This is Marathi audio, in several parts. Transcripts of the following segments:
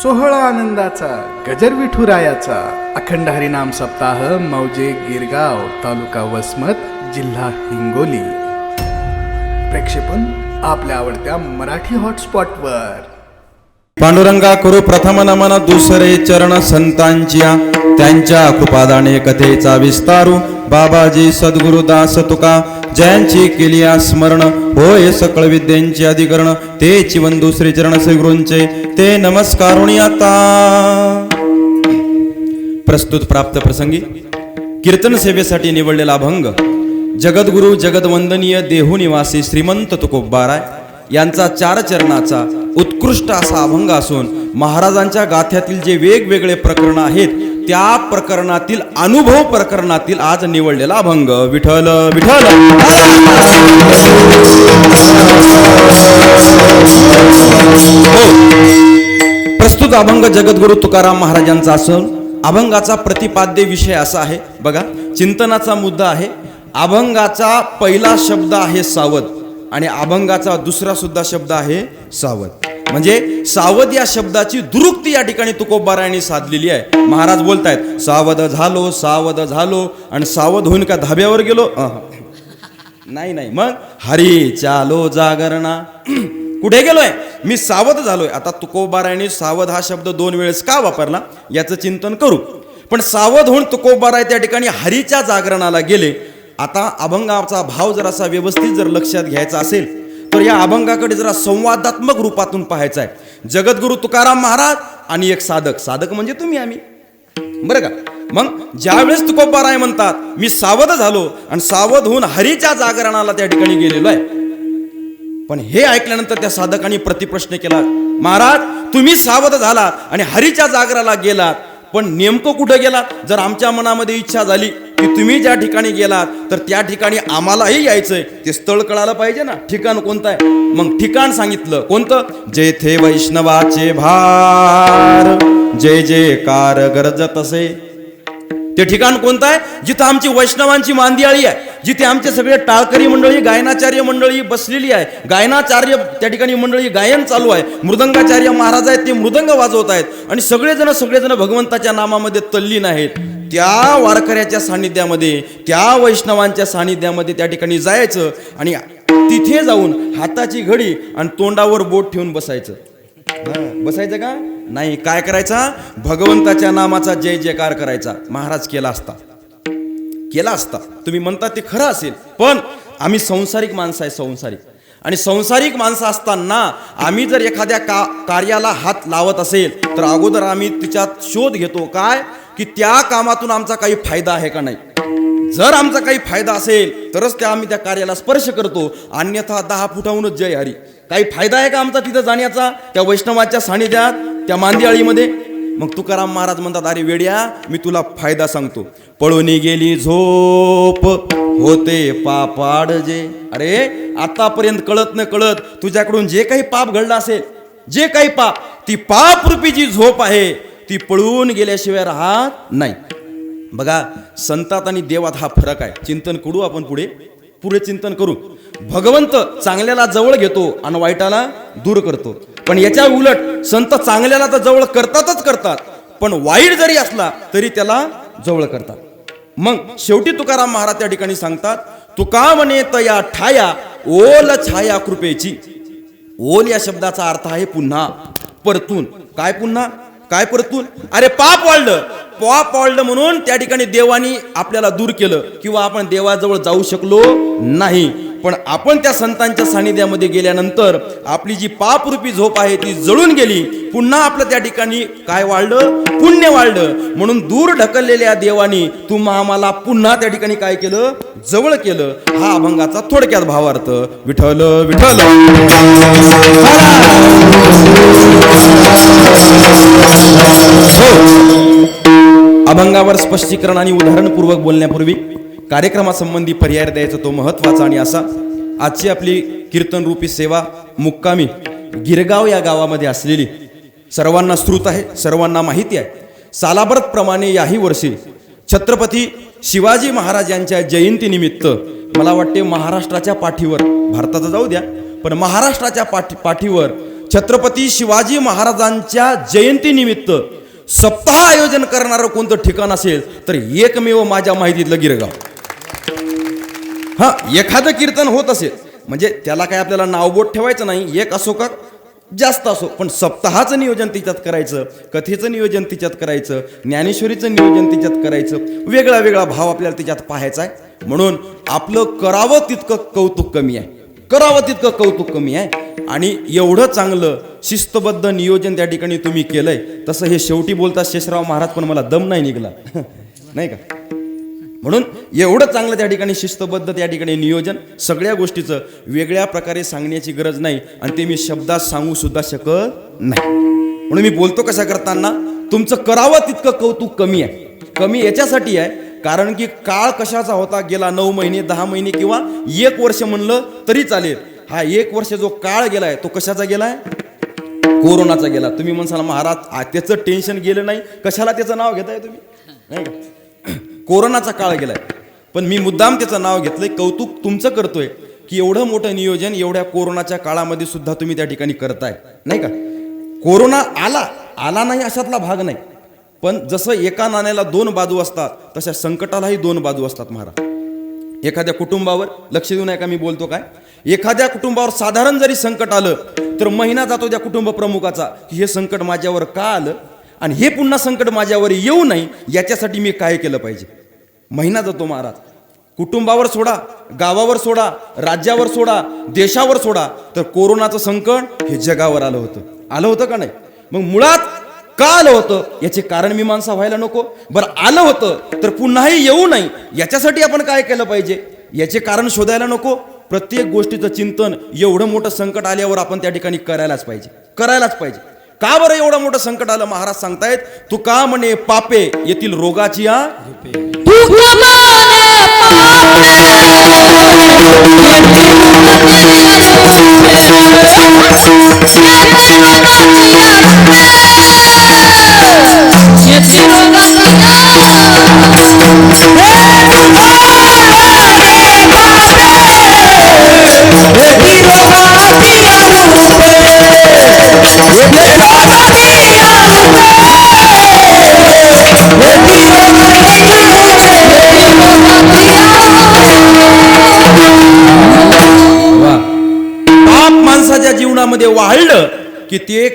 सोहळा आनंदाचा गजर विठुरायाचा अखंड हरिनाम सप्ताह मौजे गिरगाव तालुका वसमत जिल्हा हिंगोली. प्रक्षेपण आपल्या आवडत्या मराठी हॉटस्पॉटवर. पांडुरंगा करू प्रथम नमन दुसरे चरण संतांच्या, त्यांच्या कृपादाने कथेचा विस्तारू. बाबाजी सद्गुरुदास तुका जयांची केली स्मरण, होय सकळ विद्यांची अधिकरण. ते चिवंदू श्री चरण श्री गुरूंचे ते नमस्कारुणी. आता प्रस्तुत प्राप्त प्रसंगी कीर्तन सेवेसाठी निवडलेला अभंग जगद्गुरु जगदवंदनीय देहू निवासी श्रीमंत तुकोबाराय यांचा 4 चरणाचा उत्कृष्ट असा अभंग असून, महाराजांच्या गाथ्यातील जे वेगवेगळे प्रकरण आहेत त्या प्रकरणातील अनुभव प्रकरणातील आज निवडलेला अभंग. विठ्ठल विठ्ठल. प्रस्तुत अभंग जगद्गुरु तुकाराम महाराजांचा असून अभंगाचा प्रतिपाद्य विषय असा आहे बघा. चिंतनाचा मुद्दा आहे. अभंगाचा पहिला शब्द आहे सावध आणि अभंगाचा दुसरा सुद्धा शब्द आहे सावध. म्हणजे सावध या शब्दाची दुरुक्ती या ठिकाणी तुकोबारायांनी साधलेली आहे. महाराज बोलतायत सावध झालो आणि सावध होऊन का धाब्यावर गेलो? नाही नाही. मग हरी चालो जागरणा. कुठे गेलोय? मी सावध झालोय. आता तुकोबारायांनी सावध हा शब्द 2 वेळेस का वापरला याचं चिंतन करू. पण सावध होऊन तुकोबाराय त्या ठिकाणी हरीच्या जागरणाला गेले. आता अभंगाचा भाव जर असा व्यवस्थित जर लक्षात घ्यायचा असेल तर या अभंगाकडे जरा संवादात्मक रूपातून पाहायचं आहे. जगद्गुरु तुकाराम महाराज आणि एक साधक. साधक म्हणजे तुम्ही आम्ही, बरं का. मग ज्यावेळेस तुकोबाराय म्हणतात मी सावध झालो आणि सावध होऊन हरीच्या जागरणाला त्या ठिकाणी गेलेलो आहे, पण हे ऐकल्यानंतर त्या साधकांनी प्रतिप्रश्न केला, महाराज तुम्ही सावध झालात आणि हरीच्या जागराला गेलात, पण नेमकं कुठं गेलात? जर आमच्या मनामध्ये इच्छा झाली की तुम्ही ज्या ठिकाणी गेलात तर त्या ठिकाणी आम्हालाही यायचंय, ते स्थळ कळायला पाहिजे ना. ठिकाण कोणतं आहे? मग ठिकाण सांगितलं. कोणतं? जेथे वैष्णवाचे भार जय जयकार गरजत असे. ते ठिकाण कोणतं आहे? जिथं आमची वैष्णवांची मांदियाळी आहे, जिथे आमचे सगळे टाळकरी मंडळी गायनाचार्य मंडळी बसलेली आहे. गायनाचार्य त्या ठिकाणी मंडळी गायन चालू आहे. मृदंगाचार्य महाराज आहेत, ते मृदंग वाजवत आहेत आणि सगळेजण भगवंताच्या नामामध्ये तल्लीन आहेत. त्या वारकऱ्याच्या सानिध्यामध्ये, त्या वैष्णवांच्या सानिध्यामध्ये त्या ठिकाणी जायचं आणि तिथे जाऊन हाताची घडी आणि तोंडावर बोट ठेवून बसायचं. बसायचं का नाही? काय करायचा? भगवंताच्या नामाचा जय जयकार करायचा. महाराज केला असता. तुम्ही म्हणता ते खरं असेल, पण आम्ही संसारिक माणसं आहे, संसारिक. आणि संसारिक माणसं असताना आम्ही जर एखाद्या कार्याला हात लावत असेल तर अगोदर आम्ही तिच्यात शोध घेतो काय की त्या कामातून आमचा काही फायदा आहे का नाही. जर आमचा काही फायदा असेल तरच आम्ही त्या कार्याला स्पर्श करतो, अन्यथा 10 फुटाहूनच जय हरी. काही फायदा आहे का आमचा तिथं जाण्याचा, त्या वैष्णवाच्या सानिध्यात, त्या मांदियाळीमध्ये? मग तुकाराम महाराज म्हणतात, अरे वेड्या, मी तुला फायदा सांगतो. पळून गेली झोप होते पापाड जे. अरे आतापर्यंत कळत न कळत तुझ्याकडून जे काही पाप घडलं असेल, जे काही पाप, ती पाप रूपी जी झोप आहे ती पळून गेल्याशिवाय राहत नाही. बघा, संतात आणि देवात हा फरक आहे. चिंतन करू आपण, पुढे चिंतन करू. भगवंत चांगल्याला जवळ घेतो आणि वाईटाला दूर करतो, पण याच्या उलट संत चांगल्याला तर जवळ करतात, पण वाईट जरी असला तरी त्याला जवळ करतात. मग शेवटी तुकाराम महाराज त्या ठिकाणी सांगतात, तुका म्हणे तया ठाया ओल छाया कृपेची. ओल या शब्दाचा अर्थ आहे पुन्हा, परतून. काय पुन्हा? काय परतून? अरे पाप वाढलं म्हणून त्या ठिकाणी देवानी आपल्याला दूर केलं किंवा आपण देवाजवळ जाऊ शकलो नाही. पण आपण त्या संतांच्या सानिध्यामध्ये गेल्यानंतर आपली जी पापरूपी झोप आहे ती जळून गेली. पुन्हा आपलं त्या ठिकाणी काय वाढलं? पुण्य वाढलं. म्हणून दूर ढकललेल्या देवानी तुम्हा आम्हाला पुन्हा त्या ठिकाणी काय केलं? जवळ केलं. हा अभंगाचा थोडक्यात भावार्थ. विठ्ठल विठ्ठल. अभंगावर स्पष्टीकरण आणि उदाहरणपूर्वक बोलण्यापूर्वी कार्यक्रमासंबंधी पर्याय द्यायचा तो महत्वाचा आणि असा. आजची आपली कीर्तन रूपी सेवा मुक्कामी गिरगाव या गावामध्ये असलेली सर्वांना श्रुत आहे, सर्वांना माहिती आहे. सालाबर्त प्रमाणे याही वर्षी छत्रपती शिवाजी महाराज यांच्या जयंतीनिमित्त मला वाटते महाराष्ट्राच्या पाठीवर, भारताचं जाऊ द्या, पण महाराष्ट्राच्या पाठीवर छत्रपती शिवाजी महाराजांच्या जयंतीनिमित्त सप्ताह आयोजन करणारं कोणतं ठिकाण असेल तर एकमेव माझ्या माहितीतलं गिरगाव. हा, एखादं कीर्तन होत असेल म्हणजे त्याला काय आपल्याला नावबोट ठेवायचं नाही, एक असो का जास्त असो, पण सप्ताहाचं नियोजन तिच्यात करायचं, कथेचं नियोजन तिच्यात करायचं, ज्ञानेश्वरीचं नियोजन तिच्यात करायचं, वेगळा वेगळा भाव आपल्याला तिच्यात पाहायचा आहे. म्हणून आपलं करावं तितकं कौतुक कमी आहे, करावं तितकं कौतुक कमी आहे. आणि एवढं चांगलं शिस्तबद्ध नियोजन त्या ठिकाणी तुम्ही केलंय. तसं हे शेवटी बोलतात शेषराव महाराज, पण मला दम नाही निघला नाही का. म्हणून एवढं चांगलं त्या ठिकाणी शिस्तबद्ध त्या ठिकाणी नियोजन, सगळ्या गोष्टीचं वेगळ्या प्रकारे सांगण्याची गरज नाही आणि ते मी शब्दात सांगू सुद्धा शकत नाही. म्हणून मी बोलतो कशा करताना तुमचं करावं तितकं कौतुक कमी आहे. कमी याच्यासाठी आहे कारण की काळ कशाचा होता, गेला 9 महिने 10 महिने किंवा 1 वर्ष म्हणलं तरी चालेल. हा 1 वर्ष जो काळ गेलाय तो कशाचा गेलाय, कोरोनाचा गेला. तुम्ही म्हणसाल महाराज त्याचं टेन्शन गेलं नाही, कशाला त्याचं नाव घेताय तुम्ही, नाही का. कोरोनाचा काळ गेलाय, पण मी मुद्दाम त्याचं नाव घेतलंय, कौतुक तुमचं करतोय की एवढं मोठं नियोजन एवढ्या कोरोनाच्या काळामध्ये सुद्धा तुम्ही त्या ठिकाणी करताय, नाही का. कोरोना आला नाही अशातला भाग नाही, पण जसं एका नाण्याला 2 बाजू असतात तशा संकटालाही 2 बाजू असतात महाराज. एखाद्या कुटुंबावर लक्ष देऊ नये का मी बोलतो काय, एखाद्या कुटुंबावर साधारण जरी संकट आलं तर महिना जातो त्या कुटुंब प्रमुखाचा की हे संकट माझ्यावर का आलं आणि हे पुन्हा संकट माझ्यावर येऊ नये याच्यासाठी मी काय केलं पाहिजे. महिना जातो महाराज. कुटुंबावर सोडा, गावावर सोडा, राज्यावर सोडा, देशावर सोडा, तर कोरोनाचं संकट हे जगावर आलं होतं का नाही. मग मुळात का आलं होतं याचे कारण मीमांसा व्हायला नको. बरं आलं होतं तर पुन्हाही येऊ नये याच्यासाठी आपण काय केलं पाहिजे याचे कारण शोधायला नको. प्रत्येक गोष्टीचं चिंतन एवढं मोठं संकट आल्यावर आपण त्या ठिकाणी करायलाच पाहिजे. का बरं एवढं मोठं संकट आलं महाराज सांगतायत, तू का म्हणे पापे येथील रोगाची माणसाच्या जीवनामध्ये वाढलं की ते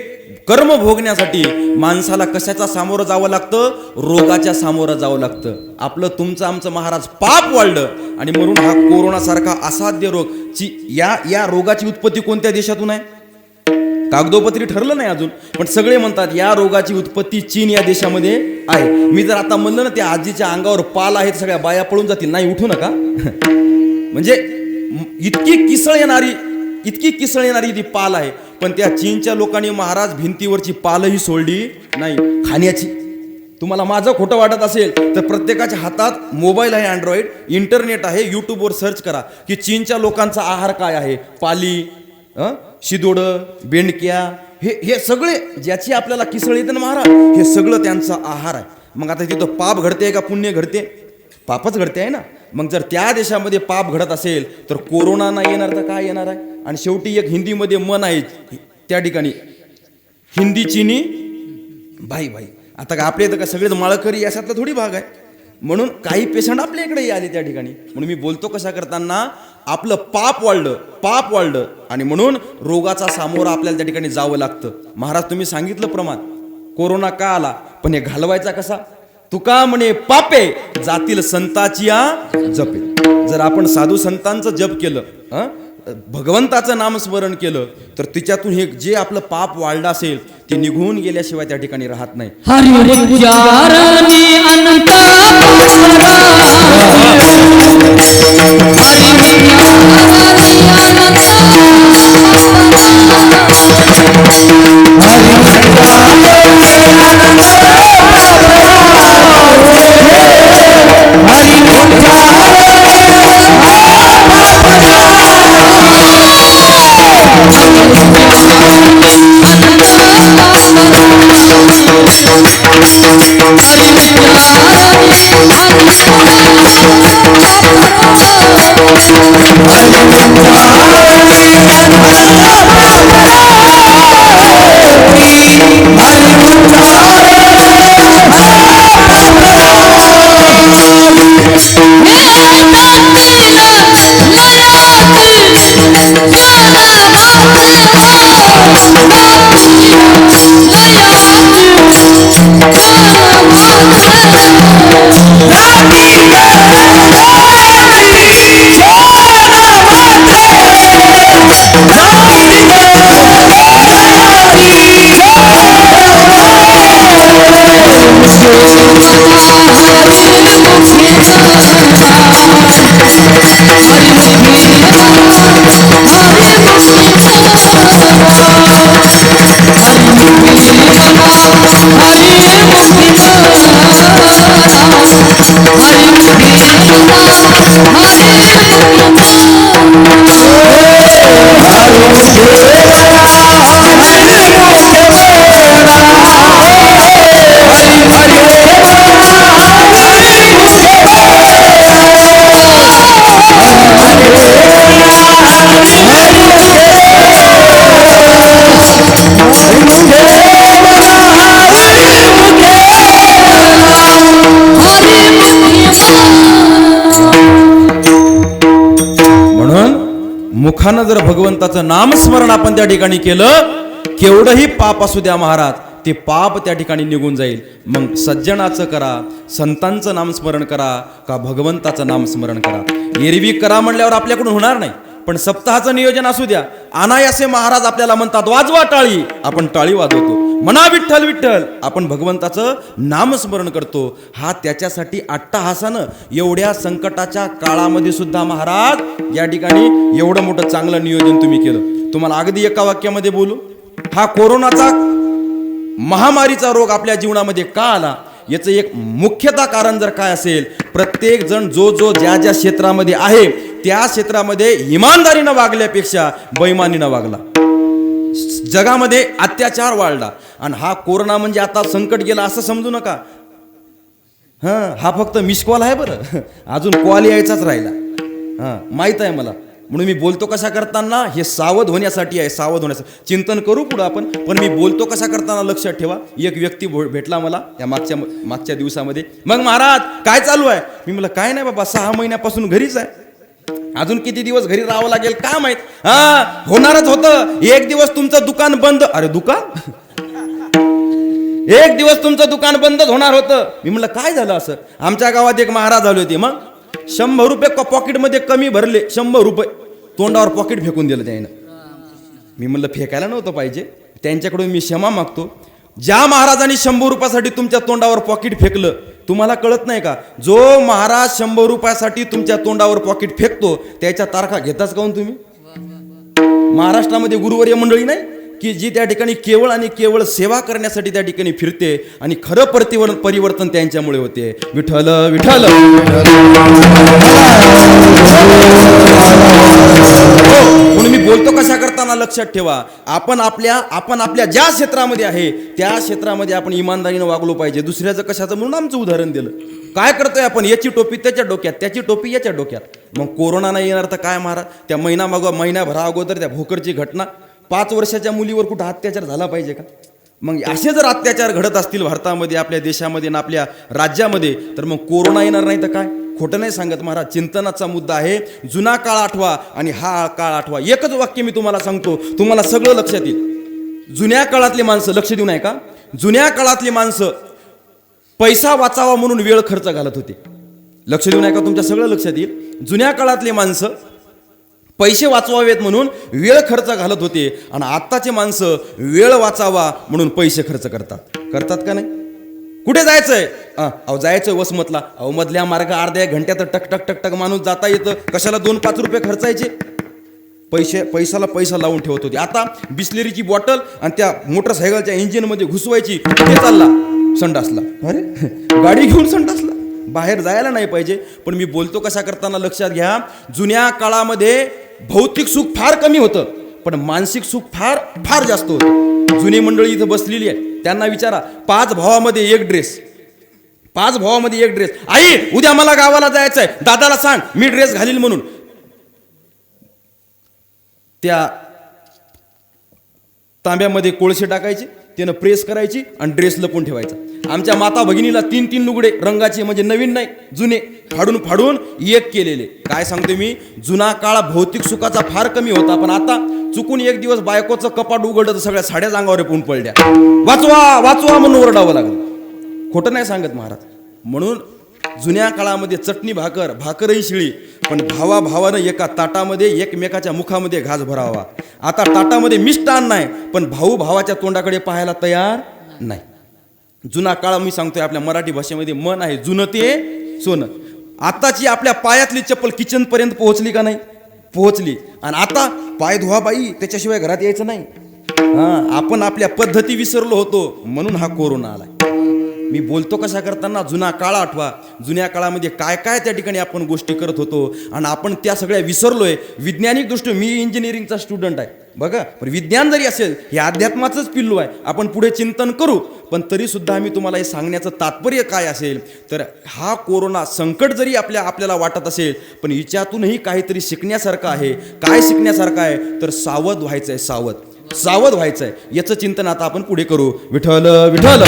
कर्म भोगण्यासाठी माणसाला कशाचा सामोरं जावं लागतं, रोगाच्या सामोरं जावं लागतं. आपलं तुमचं आमचं महाराज पाप वाढलं आणि म्हणून हा कोरोनासारखा असाध्य रोग या रोगाची उत्पत्ती कोणत्या देशातून आहे कागदोपत्री ठरलं नाही अजून, पण सगळे म्हणतात या रोगाची उत्पत्ती चीन या देशामध्ये आहे. मी जर आता म्हणलं ना त्या आजीच्या अंगावर पाल आहेत सगळ्या बाया पळून जातील, नाही उठू नका म्हणजे इतकी किसळ येणारी ती पाल आहे. पण त्या चीनच्या लोकांनी महाराज भिंतीवरची पालही सोडली नाही खाण्याची. तुम्हाला माझं खोटं वाटत असेल तर प्रत्येकाच्या हातात मोबाईल आहे, अँड्रॉइड, इंटरनेट आहे, यूट्यूबवर सर्च करा की चीनच्या लोकांचा आहार काय आहे. पाली, शिदोडं, बेंडक्या, हे सगळे ज्याची आपल्याला किसळ येते ना महाराज, हे सगळं त्यांचा आहार आहे. मग आता तिथं पाप घडते का पुण्य घडते, पापच घडते आहे ना. मग जर त्या देशामध्ये पाप घडत असेल तर कोरोना नाही येणार तर काय येणार आहे. आणि शेवटी एक हिंदीमध्ये मन आहे त्या ठिकाणी, हिंदी चीनी भाई. आता का आपल्या इथं का सगळेच माळकरी याच्यातला थोडी भाग आहे, म्हणून काही पेशंट आपल्या इकडे आले त्या ठिकाणी. म्हणून मी बोलतो कशा करताना आपलं पाप वाढलं आणि म्हणून रोगाचा सामोरा आपल्याला त्या ठिकाणी जावं लागतं. महाराज तुम्ही सांगितलं प्रमाण कोरोना का आला, पण हे घालवायचा कसा. तुका म्हणे पापे जातील संताची जपे. जर आपण साधू संतांचं जप केलं, भगवंताचं नामस्मरण केलं तर तिच्यातून हे जे आपलं पाप वाढलं असेल ते निघून गेल्याशिवाय त्या ठिकाणी राहत नाही. Hare मुखानं जर भगवंताचं नामस्मरण आपण त्या ठिकाणी केलं, केवढंही पाप असू द्या महाराज, ते पाप त्या ठिकाणी निघून जाईल. मग सज्जनाचं करा, संतांचं नामस्मरण करा का भगवंताचं नामस्मरण करा. एरवी करा म्हणल्यावर आपल्याकडून होणार नाही, पण सप्ताहाचं नियोजन असू द्या. अनायासे महाराज आपल्याला म्हणतात वाजवा टाळी, आपण टाळी वाजवतो. म्हणा विठ्ठल विठ्ठल, आपण भगवंताचं नामस्मरण करतो. हा त्याच्यासाठी अट्टहासानं एवढ्या संकटाच्या काळामध्ये सुद्धा महाराज या ठिकाणी एवढं मोठं चांगलं नियोजन तुम्ही केलं. तुम्हाला अगदी एका वाक्यामध्ये बोलू, हा कोरोनाचा महामारीचा रोग आपल्या जीवनामध्ये का आला, याचं एक मुख्यतः कारण जर काय असेल, प्रत्येक जण जो ज्या क्षेत्रामध्ये आहे त्या क्षेत्रामध्ये इमानदारीनं वागल्यापेक्षा बैमानीनं वागला. जगामध्ये अत्याचार वाढला. आणि हा कोरोना म्हणजे आता संकट गेला असं समजू नका. हा फक्त मिस कॉल आहे बरं, अजून कॉल यायचाच राहिला. माहित आहे मला, म्हणून मी बोलतो कशा करताना हे सावध होण्यासाठी आहे, सावध होण्यासाठी. चिंतन करू पुढं आपण, पण मी बोलतो कशा करताना लक्षात ठेवा. एक व्यक्ती भेटला मला त्या मागच्या दिवसामध्ये. मग महाराज काय चालू आहे? मी म्हटलं काय नाही बाबा, 6 महिन्यापासून घरीच आहे. अजून किती दिवस घरी राहावं लागेल काय माहित. होणारच होतं. एक दिवस तुमचं दुकान बंद. अरे दुकान? एक दिवस तुमचं दुकान बंदच होणार होतं. मी म्हटलं काय झालं असं? आमच्या गावात एक महाराज आले होते. मग 100 रुपये पॉकेटमध्ये कमी भरले. 100 रुपये तोंडावर पॉकेट फेकून दिलं त्यानं. मी म्हणलं फेकायला नव्हतं पाहिजे. त्यांच्याकडून मी क्षमा मागतो. ज्या महाराजांनी 100 रुपयासाठी तुमच्या तोंडावर पॉकेट फेकलं, तुम्हाला कळत नाही का? जो महाराज 100 रुपयासाठी तुमच्या तोंडावर पॉकेट फेकतो त्याच्या तारखा घेताच काऊन तुम्ही? महाराष्ट्रामध्ये गुरुवर्य मंडळी नाही की जी त्या ठिकाणी केवळ आणि केवळ सेवा करण्यासाठी त्या ठिकाणी फिरते आणि खरं परिवर्तन त्यांच्यामुळे होते. विठ्ठल विठ्ठल. म्हणून मी बोलतो कशा करताना लक्षात ठेवा, आपण आपल्या ज्या क्षेत्रामध्ये आहे त्या क्षेत्रामध्ये आपण इमानदारीनं वागलो पाहिजे. दुसऱ्याचं कशाचं म्हणून आमचं उदाहरण दिलं. काय करतोय आपण? याची टोपी त्याच्या डोक्यात, त्याची टोपी याच्या डोक्यात. मग कोरोना नाही येणार तर काय महाराज? त्या महिनाभरा अगोदर त्या भोकरची घटना, 5 वर्षाच्या मुलीवर कुठं अत्याचार झाला पाहिजे का? मग असे जर अत्याचार घडत असतील भारतामध्ये, आपल्या देशामध्ये आणि आपल्या राज्यामध्ये, तर मग कोरोना येणार नाही तर काय? खोटं नाही सांगत महाराज. चिंतनाचा मुद्दा आहे. जुना काळ आठवा आणि हा काळ आठवा. एकच वाक्य मी तुम्हाला सांगतो, तुम्हाला सगळं लक्षात येईल. जुन्या काळातली माणसं, लक्ष देऊ नये का? जुन्या काळातली माणसं पैसा वाचावा म्हणून वेळ खर्च घालत होते. लक्ष देऊ नये का? तुमच्या सगळं लक्षात येईल. जुन्या काळातली माणसं पैसे वाचवावेत म्हणून वेळ खर्च घालत होते, आणि आत्ताचे माणसं वेळ वाचावा म्हणून पैसे खर्च करतात का नाही? कुठे जायचंय? जायचं वसमतला. मधल्या मार्ग अर्ध्या घंट्यात टक टक टक टक माणूस जाता येतं. कशाला 2-5 रुपये खर्चायचे? पैशाला पैसा लावून ठेवत होते. आता बिस्लेरीची बॉटल आणि त्या मोटरसायकलच्या इंजिनमध्ये घुसवायची, ते चालला संडासला. अरे गाडी घेऊन संडासला. बाहेर जायला नाही पाहिजे. पण मी बोलतो कशा करताना लक्षात घ्या, जुन्या काळामध्ये भौतिक सुख फार कमी होतं, पण मानसिक सुख फार फार जास्त होतं. जुनी मंडळी इथं बसलेली आहे, त्यांना विचारा, 5 भावामध्ये एक ड्रेस. 5 भावामध्ये एक ड्रेस. आई उद्या मला गावाला जायचंय, दादाला सांग मी ड्रेस घालील म्हणून. त्या तांब्यामध्ये कोळसे टाकायचे, त्यानं प्रेस करायची आणि ड्रेस लपून ठेवायचा. आमच्या माता भगिनीला 3-3 लुगडे रंगाचे, म्हणजे नवीन नाही जुने, फाडून एक केलेले. काय सांगतो मी, जुना काळ भौतिक सुखाचा फार कमी होता. पण आता चुकून एक दिवस बायकोचं कपाट उघडलं तर सगळ्या साड्या अंगावर येऊन पडल्या. वाचवा म्हणून ओरडावं लागलं. खोटं नाही सांगत महाराज. म्हणून जुन्या काळामध्ये चटणी भाकरही शिळी, पण भावानं एका ताटामध्ये एकमेकाच्या मुखामध्ये घास भरावा. आता ताटामध्ये मिष्टान नाही, पण भाऊ भावाच्या तोंडाकडे पाहायला तयार नाही. जुना काळ मी सांगतोय, आपल्या मराठी भाषेमध्ये म्हण आहे, जुनं ते सोनं. आताची आपल्या पायातली चप्पल किचन पर्यंत पोहोचली का नाही? पोहोचली. आणि आता पाय धुवा बाई, त्याच्याशिवाय घरात यायचं नाही. आपण आपल्या पद्धती विसरलो होतो, म्हणून हा कोरोना आलाय. मी बोलतो कशा करताना, जुना काळ आठवा. जुन्या काळामध्ये काय काय त्या ठिकाणी आपण गोष्टी करत होतो आणि आपण त्या सगळ्या विसरलोय. वैज्ञानिक दृष्टी, मी इंजिनिअरिंगचा स्टुडंट आहे बघा, पण विज्ञान जरी असेल हे अध्यात्माचंच पिल्लू आहे. आपण पुढे चिंतन करू, पण तरी सुद्धा मी तुम्हाला हे सांगण्याचं तात्पर्य काय असेल तर, हा कोरोना संकट जरी आपल्याला वाटत असेल, पण हिच्यातूनही काहीतरी शिकण्यासारखं आहे. काय शिकण्यासारखं आहे तर सावध व्हायचं आहे. सावध व्हायचंय. याचं चिंतन आता आपण पुढे करू. विठ्ठल विठ्ठल.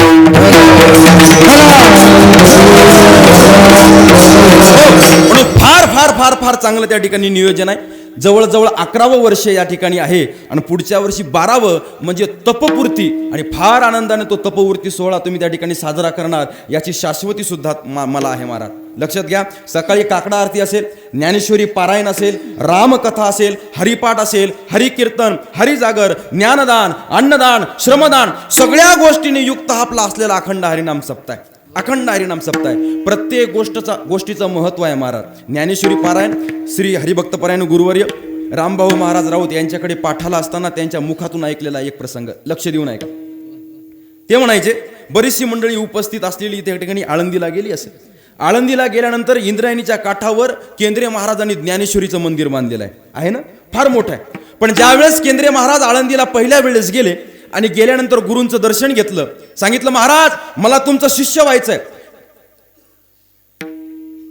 म्हणून फार फार फार फार चांगलं त्या ठिकाणी नियोजन आहे. जवळजवळ 11वं वर्ष या ठिकाणी आहे आणि पुढच्या वर्षी 12वं म्हणजे तपपूर्ती आणि फार आनंदाने तो तपपूर्ती सोहळा तुम्ही त्या ठिकाणी साजरा करणार याची शाश्वती सुद्धा मला आहे महाराज. लक्षात घ्या, सकाळी काकडा आरती असेल, ज्ञानेश्वरी पारायण असेल, रामकथा असेल, हरिपाठ असेल, हरिकीर्तन, हरिजागर, ज्ञानदान, अन्नदान, श्रमदान सगळ्या गोष्टींनी युक्त आपला असलेला अखंड हरिनाम सप्ताह आहे. अखंड हरिनाम सप्ताह आहे. प्रत्येक गोष्टीचं महत्व आहे महाराज. ज्ञानेश्वरी पारायण श्री हरिभक्तपरायण गुरुवर्य रामभाऊ महाराज राऊत यांच्याकडे पाठाला असताना त्यांच्या मुखातून ऐकलेला एक प्रसंग लक्ष देऊन ऐका. ते म्हणायचे, बरीचशी मंडळी उपस्थित असलेली त्या ठिकाणी आळंदीला गेली असेल. आळंदीला गेल्यानंतर इंद्रायणीच्या काठावर केंद्रीय महाराजांनी ज्ञानेश्वरीचं मंदिर बांधलेलं आहे ना, फार मोठं आहे. पण ज्यावेळेस केंद्रीय महाराज आळंदीला पहिल्या वेळेस गेले आणि गेल्यानंतर गुरूंचं दर्शन घेतलं, सांगितलं, महाराज मला तुमचं शिष्य व्हायचंय,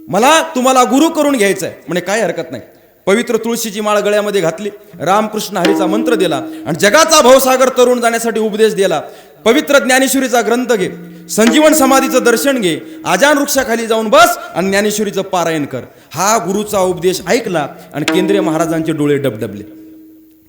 मला तुम्हाला गुरु करून घ्यायचंय. म्हणजे काय हरकत नाही. पवित्र तुळशीची माळ गळ्यामध्ये घातली, रामकृष्ण हरीचा मंत्र दिला आणि जगाचा भवसागर तरुण जाण्यासाठी उपदेश दिला. पवित्र ज्ञानेश्वरीचा ग्रंथ घे, संजीवन समाधीचं दर्शन घे, आजान वृक्षाखाली जाऊन बस आणि ज्ञानेश्वरीचं पारायण कर. हा गुरुचा उपदेश ऐकला आणि केंद्रीय महाराजांचे डोळे डबडबले.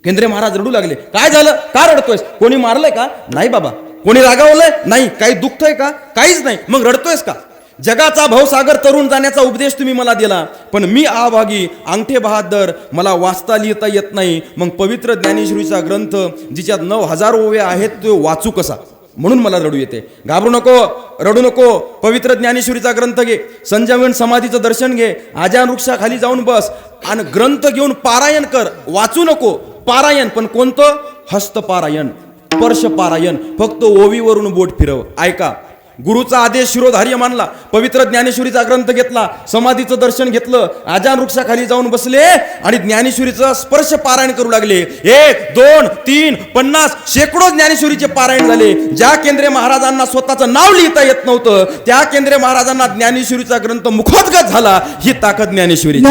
केंद्रीय महाराज रडू लागले. काय झालं, का रडतोयस? कोणी मारलंय का? नाही बाबा. कोणी रागावलंय? नाही. काही दुखतंय का? काहीच नाही. मग रडतोयस का? जगाचा भवसागर तरुण जाण्याचा उपदेश तुम्ही मला दिला, पण मी अभागी, अंगठे बहादर, मला वाचता लिहिता येत नाही. मग पवित्र ज्ञानेश्वरीचा ग्रंथ जिच्यात 9000 ओव्या आहेत तो वाचू कसा? म्हणून मला रडू येते. घाबरू नको, रडू नको. पवित्र ज्ञानेश्वरीचा ग्रंथ घे, संजीवन समाधीचं दर्शन घे, आजान वृक्षाखाली जाऊन बस आणि ग्रंथ घेऊन पारायण कर. वाचू नको, पारायण. पण कोणतं? हस्तपारायण, स्पर्श पारायण. फक्त ओवीवरून बोट फिरव. ऐका, गुरुचा आदेश शिरोधार्य मानला. पवित्र ज्ञानेश्वरीचा ग्रंथ घेतला, समाधीचं दर्शन घेतलं, आजान वृक्षाखाली जाऊन बसले आणि ज्ञानेश्वरीचं स्पर्श पारायण करू लागले. 1, 2, 3, 50 शेकडो ज्ञानेश्वरीचे पारायण झाले. ज्या केंद्रीय महाराजांना स्वतःचं नाव लिहिता येत नव्हतं, त्या केंद्रीय महाराजांना ज्ञानेश्वरीचा ग्रंथ मुखोद्गत झाला. ही ताकद ज्ञानेश्वरी.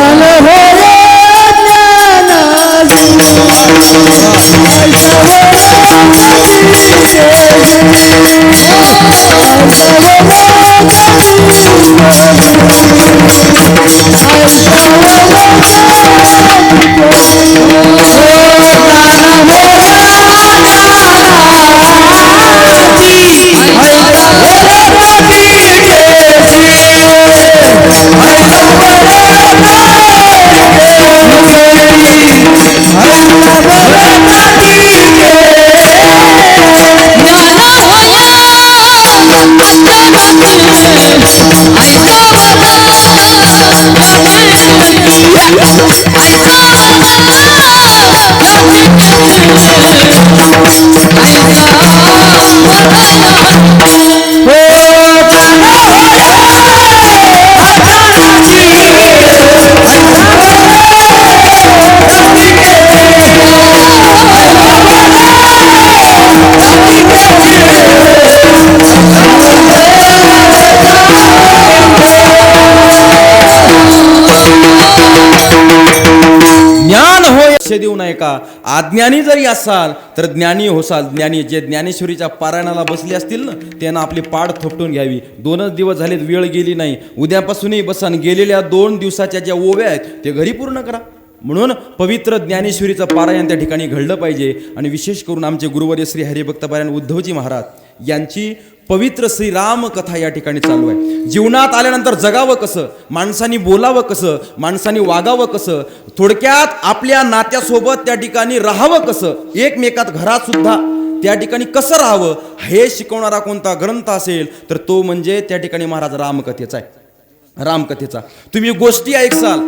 देऊ नये का? अज्ञानी जरी असाल तर ज्ञानी होसाल. ज्ञानी जे ज्ञानेश्वरीच्या पारायणाला बसले असतील ना, त्यांना आपली पाड थोपटून घ्यावी. 2च दिवस झालेत, वेळ गेली नाही. उद्यापासूनही बसा. गेलेल्या 2 दिवसाच्या ज्या ओव्या आहेत ते घरी पूर्ण करा. म्हणून पवित्र ज्ञानेश्वरीचं पारायण त्या ठिकाणी घडलं पाहिजे. आणि विशेष करून आमचे गुरुवर्य श्री हरिभक्तपरायण उद्धवजी महाराज यांची पवित्र श्रीराम कथा या ठिकाणी चालू आहे. जीवनात आल्यानंतर जगावं कसं, माणसांनी बोलावं कसं, माणसांनी वागावं कसं, थोडक्यात आपल्या नात्यासोबत त्या ठिकाणी राहावं कसं, एकमेकात घरात सुद्धा त्या ठिकाणी कसं राहावं हे शिकवणारा कोणता ग्रंथ असेल तर तो म्हणजे त्या ठिकाणी महाराज रामकथेचा आहे. रामकथेचा तुम्ही गोष्टी ऐकसाल,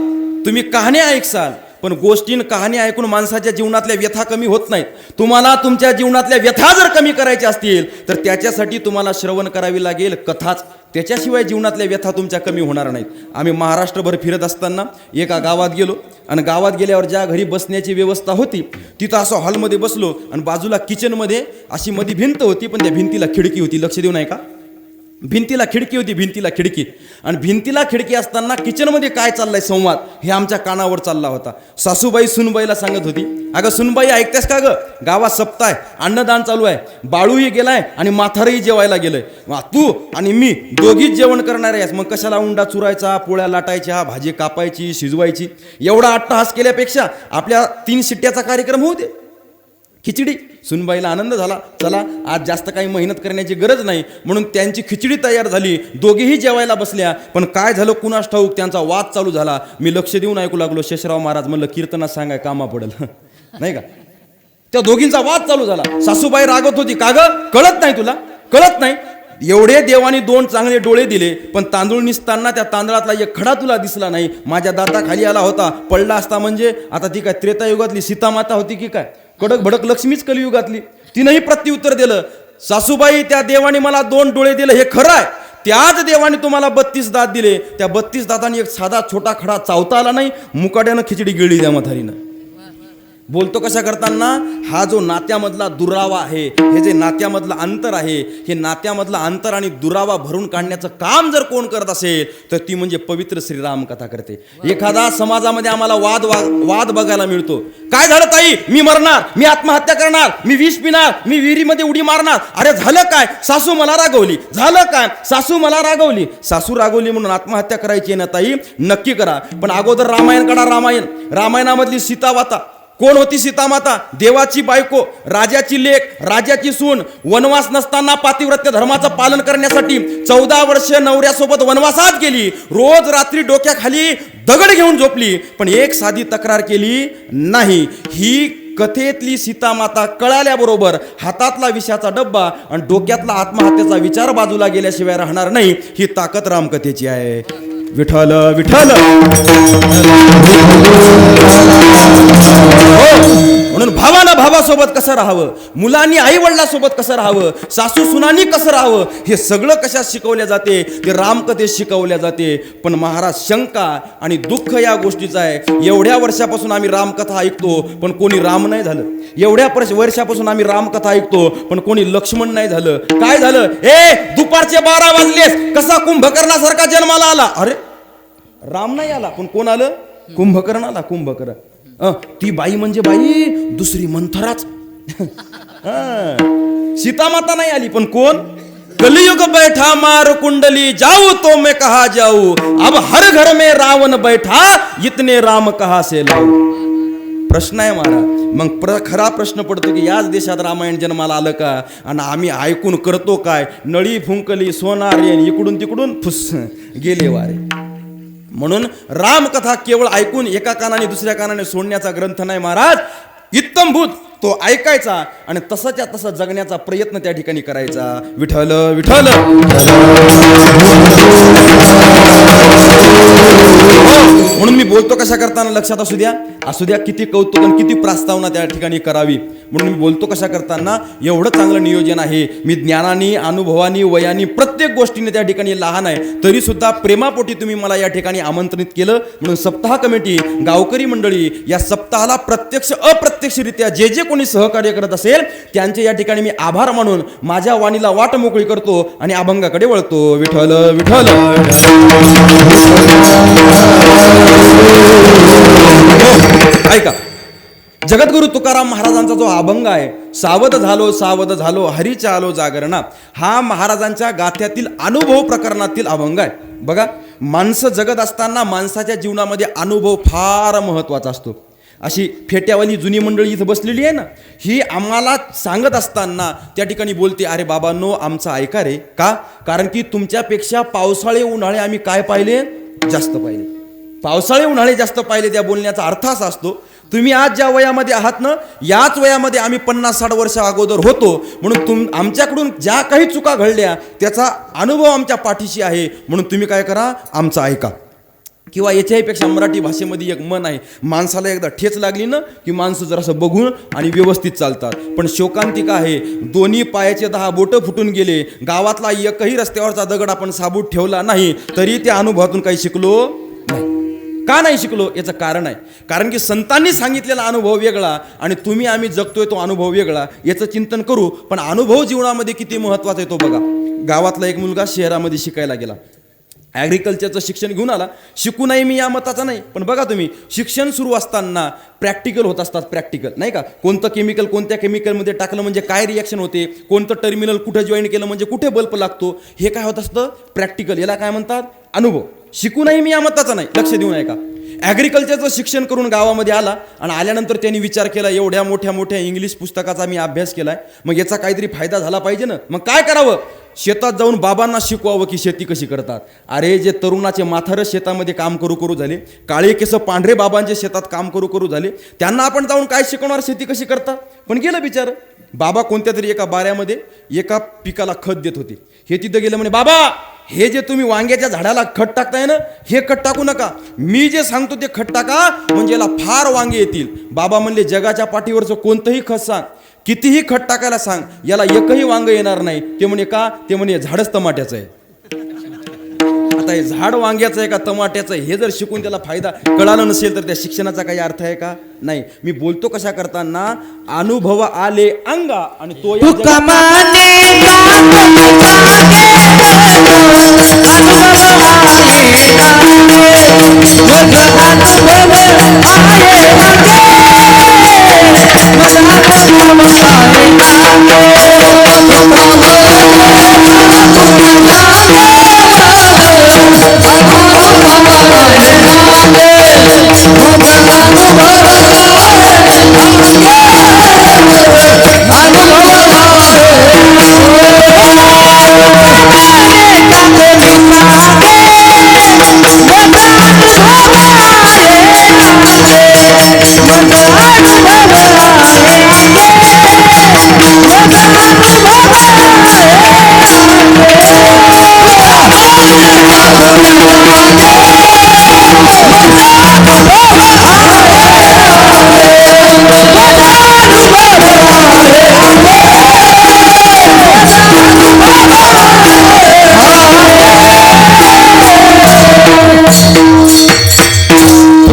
तुम्ही कहाण्या ऐकसाल, पण गोष्टी कहाणी ऐकून माणसाच्या जीवनातल्या व्यथा कमी होत नाहीत. तुम्हाला तुमच्या जीवनातल्या व्यथा जर कमी करायच्या असतील तर त्याच्यासाठी तुम्हाला श्रवण करावी लागेल कथाच. त्याच्याशिवाय जीवनातल्या व्यथा तुमच्या कमी होणार नाहीत. आम्ही महाराष्ट्रभर फिरत असताना एका गावात गेलो आणि गावात गेल्यावर ज्या घरी बसण्याची व्यवस्था होती तिथं असं हॉलमध्ये बसलो आणि बाजूला किचनमध्ये अशी मध्ये भिंत होती, पण त्या भिंतीला खिडकी होती. लक्ष देऊ नये का? भिंतीला खिडकी होती, भिंतीला खिडकी. आणि भिंतीला खिडकी असताना किचनमध्ये काय चाललंय संवाद हे आमच्या कानावर चालला होता. सासूबाई सुनबाईला सांगत होती, अगं सुनबाई ऐकतेस का गं, गावात सप्ताह आहे, अन्नदान चालू आहे, बाळूही गेलाय आणि म्हातारही जेवायला गेलंय, तू आणि मी दोघीच जेवण करणार आहेस, मग कशाला उंडा चुरायचा, पोळ्या लाटायच्या, भाजी कापायची, शिजवायची, एवढा अट्टहास केल्यापेक्षा आपल्या 3 शिट्ट्याचा कार्यक्रम होऊ दे. खिचडी. सुनबाईला आनंद झाला, चला आज जास्त काही मेहनत करण्याची गरज नाही, म्हणून त्यांची खिचडी तयार झाली, दोघेही जेवायला बसल्या. पण काय झालं कुणास ठाऊक, त्यांचा वाद चालू झाला. मी लक्ष देऊन ऐकू लागलो. शेषराव महाराज म्हणलं कीर्तनात सांगाय कामा पडेल नाही का. त्या दोघींचा वाद चालू झाला. सासूबाई रागत होती, का ग कळत नाही तुला, कळत नाही, एवढे देवानी 2 चांगले डोळे दिले, पण तांदूळ निसताना त्या तांदळातला एक खडा तुला दिसला नाही, माझ्या दाताखाली आला होता, पडला असता म्हणजे आता ती काय त्रेतायुगातली सीतामाता होती की काय, कडक भडक लक्ष्मीच कलियुगातली. तिनंही प्रत्युत्तर दिलं, सासूबाई त्या देवाने मला 2 डोळे दिले हे खरं आहे, त्याच देवाने तुम्हाला 32 दात दिले, त्या 32 दातांनी एक साधा छोटा खडा चावता आला नाही, मुकाट्यानं खिचडी गिळली त्या म्हातारीनं. बोलतो कशा करताना, हा जो नात्यामधला दुरावा आहे, हे जे नात्यामधलं अंतर आहे, हे नात्यामधलं अंतर आणि दुरावा भरून काढण्याचं काम जर कोण करत असेल तर ती म्हणजे पवित्र श्रीराम कथा करते. एखादा समाजामध्ये आम्हाला वाद बघायला मिळतो, काय झालं ताई, मी मरणार, मी आत्महत्या करणार, मी विष पिणार, मी विहिरीमध्ये उडी मारणार, अरे झालं काय, सासू मला रागवली, झालं काय, सासू मला रागवली, सासू रागवली म्हणून आत्महत्या करायची आहे ना ताई, नक्की करा, पण अगोदर रामायण काढा. रामायणामधली सीतामाता कोण होती? सीतामाता देवाची बायको, राजाची लेक, राजाची सून, वनवास नसताना पातिव्रत्य धर्माचं पालन करण्यासाठी 14 वर्ष नवऱ्यासोबत वनवासात गेली, रोज रात्री डोक्याखाली दगड घेऊन झोपली, पण एक साधी तक्रार केली नाही. ही कथेतली सीतामाता कळाल्याबरोबर हातातला विषाचा डब्बा आणि डोक्यातला आत्महत्येचा विचार बाजूला गेल्याशिवाय राहणार नाही. ही ताकद रामकथेची आहे. विठ्ठल विठ्ठल. म्हणून भावानं भावासोबत कसं राहावं, मुलांनी आई वडिलांसोबत कसं राहावं, सासू सुनांनी कसं राहावं, हे सगळं कशात शिकवल्या जाते, ते रामकथेत शिकवल्या जाते. पण महाराज शंका आणि दुःख या गोष्टीचं आहे. एवढ्या वर्षापासून आम्ही रामकथा ऐकतो पण कोणी राम नाही झालं, एवढ्या वर्षापासून आम्ही रामकथा ऐकतो पण कोणी लक्ष्मण नाही झालं. काय झालं, दुपारचे 12 वाजलेस, कसा कुंभकर्णासारखा जन्माला आला, अरे राम नाही आला पण कोण आलं, कुंभकर्ण आला. कुंभकर्ण ती बाई म्हणजे बाई दुसरी मंथराच सीतामाता नाही आली पण कोण, कलियुग बैठा मार कुंडली जाऊ तो मैं कहा जाऊ, अब हर घर में रावण बैठा इतने राम कहा से लाऊ. प्रश्न आहे महाराज. मग खरा प्रश्न पडतो की याच देशात रामायण जन्माला आलं का, आणि आम्ही ऐकून करतो काय, नळी फुंकली सोनार इकडून तिकडून फुस गेले वारे. म्हणून रामकथा केवळ ऐकून एका कानाने दुसऱ्या कानाने सोडण्याचा ग्रंथ नाही महाराज, इत्तमभूत तो ऐकायचा आणि तसंच्या तसं जगण्याचा प्रयत्न त्या ठिकाणी करायचा. विठ्ठल विठ्ठल. म्हणून मी बोलतो कशा करताना लक्षात असू द्या किती कौतुक आणि किती प्रस्तावना त्या ठिकाणी करावी. म्हणून मी बोलतो कशा करताना एवढं चांगलं नियोजन आहे. मी ज्ञानाने, अनुभवानी, वयानी, प्रत्येक गोष्टीने त्या ठिकाणी लहान आहे, तरी सुद्धा प्रेमापोटी तुम्ही मला या ठिकाणी आमंत्रित केलं. म्हणून सप्ताह कमिटी, गावकरी मंडळी या सप्ताहाला प्रत्यक्ष अप्रत्यक्षरित्या जे जे कोणी सहकार्य करत असेल त्यांचे या ठिकाणी मी आभार मानून माझ्या वाणीला वाट मोकळी करतो आणि अभंगाकडे वळतो. विठ्ठल विठ्ठल. ऐका, जगद्गुरु तुकाराम महाराजांचा जो अभंग आहे, सावध झालो हरीच्या आलो जागरणा, हा महाराजांच्या गाथ्यातील अनुभव प्रकरणातील अभंग आहे. बघा, माणसं जगत असताना माणसाच्या जीवनामध्ये अनुभव फार महत्वाचा असतो. अशी फेट्यावाली जुनी मंडळी इथं बसलेली आहे ना, ही आम्हाला सांगत असताना त्या ठिकाणी बोलते, अरे बाबांनो आमचं ऐका रे. का? कारण की तुमच्यापेक्षा पावसाळे उन्हाळे आम्ही काय पाहिले, जास्त पाहिले. पावसाळे उन्हाळे जास्त पाहिले. त्या बोलण्याचा अर्थ असा असतो, तुम्ही आज ज्या वयामध्ये आहात ना, याच वयामध्ये आम्ही 50-60 वर्ष अगोदर होतो. म्हणून आमच्याकडून ज्या काही चुका घडल्या त्याचा अनुभव आमच्या पाठीशी आहे. म्हणून तुम्ही काय करा, आमचं ऐका. किंवा याच्याहीपेक्षा मराठी भाषेमध्ये एक मन आहे, माणसाला एकदा ठेच लागली ना की माणसं जरासं बघून आणि व्यवस्थित चालतात. पण शोकांतिका आहे, दोन्ही पायाचे 10 बोटं फुटून गेले, गावातला एकही रस्त्यावरचा दगड आपण साबूत ठेवला नाही तरी त्या अनुभवातून काही शिकलो नाही. का नाही शिकलो याचं कारण आहे. कारण की संतांनी सांगितलेला अनुभव वेगळा आणि तुम्ही आम्ही जगतोय तो अनुभव वेगळा. याचं चिंतन करू. पण अनुभव जीवनामध्ये किती महत्त्वाचा आहे तो बघा. गावातला एक मुलगा शहरामध्ये शिकायला गेला, ॲग्रिकल्चरचं शिक्षण घेऊन आला. शिकू नाही मी या मताचा नाही, पण बघा तुम्ही शिक्षण सुरू असताना प्रॅक्टिकल होत असतात. प्रॅक्टिकल नाही का, कोणतं केमिकल कोणत्या केमिकलमध्ये टाकलं म्हणजे काय रिॲक्शन होते, कोणतं टर्मिनल कुठं जॉईन केलं म्हणजे कुठे बल्ब लागतो, हे काय होत असतं प्रॅक्टिकल. याला काय म्हणतात अनुभव. शिकू नाही मी या मताचा नाही, लक्ष देऊ नये का. ॲग्रिकल्चरचं शिक्षण करून गावामध्ये आला आणि आल्यानंतर त्यांनी विचार केला एवढ्या मोठ्या मोठ्या इंग्लिश पुस्तकाचा मी अभ्यास केलाय, मग याचा काहीतरी फायदा झाला पाहिजे ना. मग काय करावं, शेतात जाऊन बाबांना शिकवावं की शेती कशी करतात. अरे जे तरुणाचे माथारच शेतामध्ये काम करू करू झाले, काळे केस पांढरे बाबांचे शेतात काम करू करू झाले, त्यांना आपण जाऊन काय शिकवणार शेती कशी करतात. पण गेलं बिचार. बाबा कोणत्या तरी एका बाऱ्यामध्ये एका पिकाला खत देत होते. हे तिथं गेलं म्हणे, बाबा हे जे तुम्ही वांग्याच्या झाडाला खत टाकताय ना, हे खत टाकू नका, मी जे सांगतो ते खत टाका म्हणजे याला फार वांगे येतील. बाबा म्हणले जगाच्या पाठीवरचं कोणतंही खत सांग, कितीही खत टाकायला सांग, याला एकही वांग येणार नाही. ते म्हणे का, ते म्हणे झाडच टमाट्याचं आहे. आता हे झाड वांग्याचं आहे का टमाट्याचं आहे हे जर शिकून त्याला फायदा कळाला नसेल तर त्या शिक्षणाचा काही अर्थ आहे का. नाही. मी बोलतो कशा करताना अनुभव आले अंगा आणि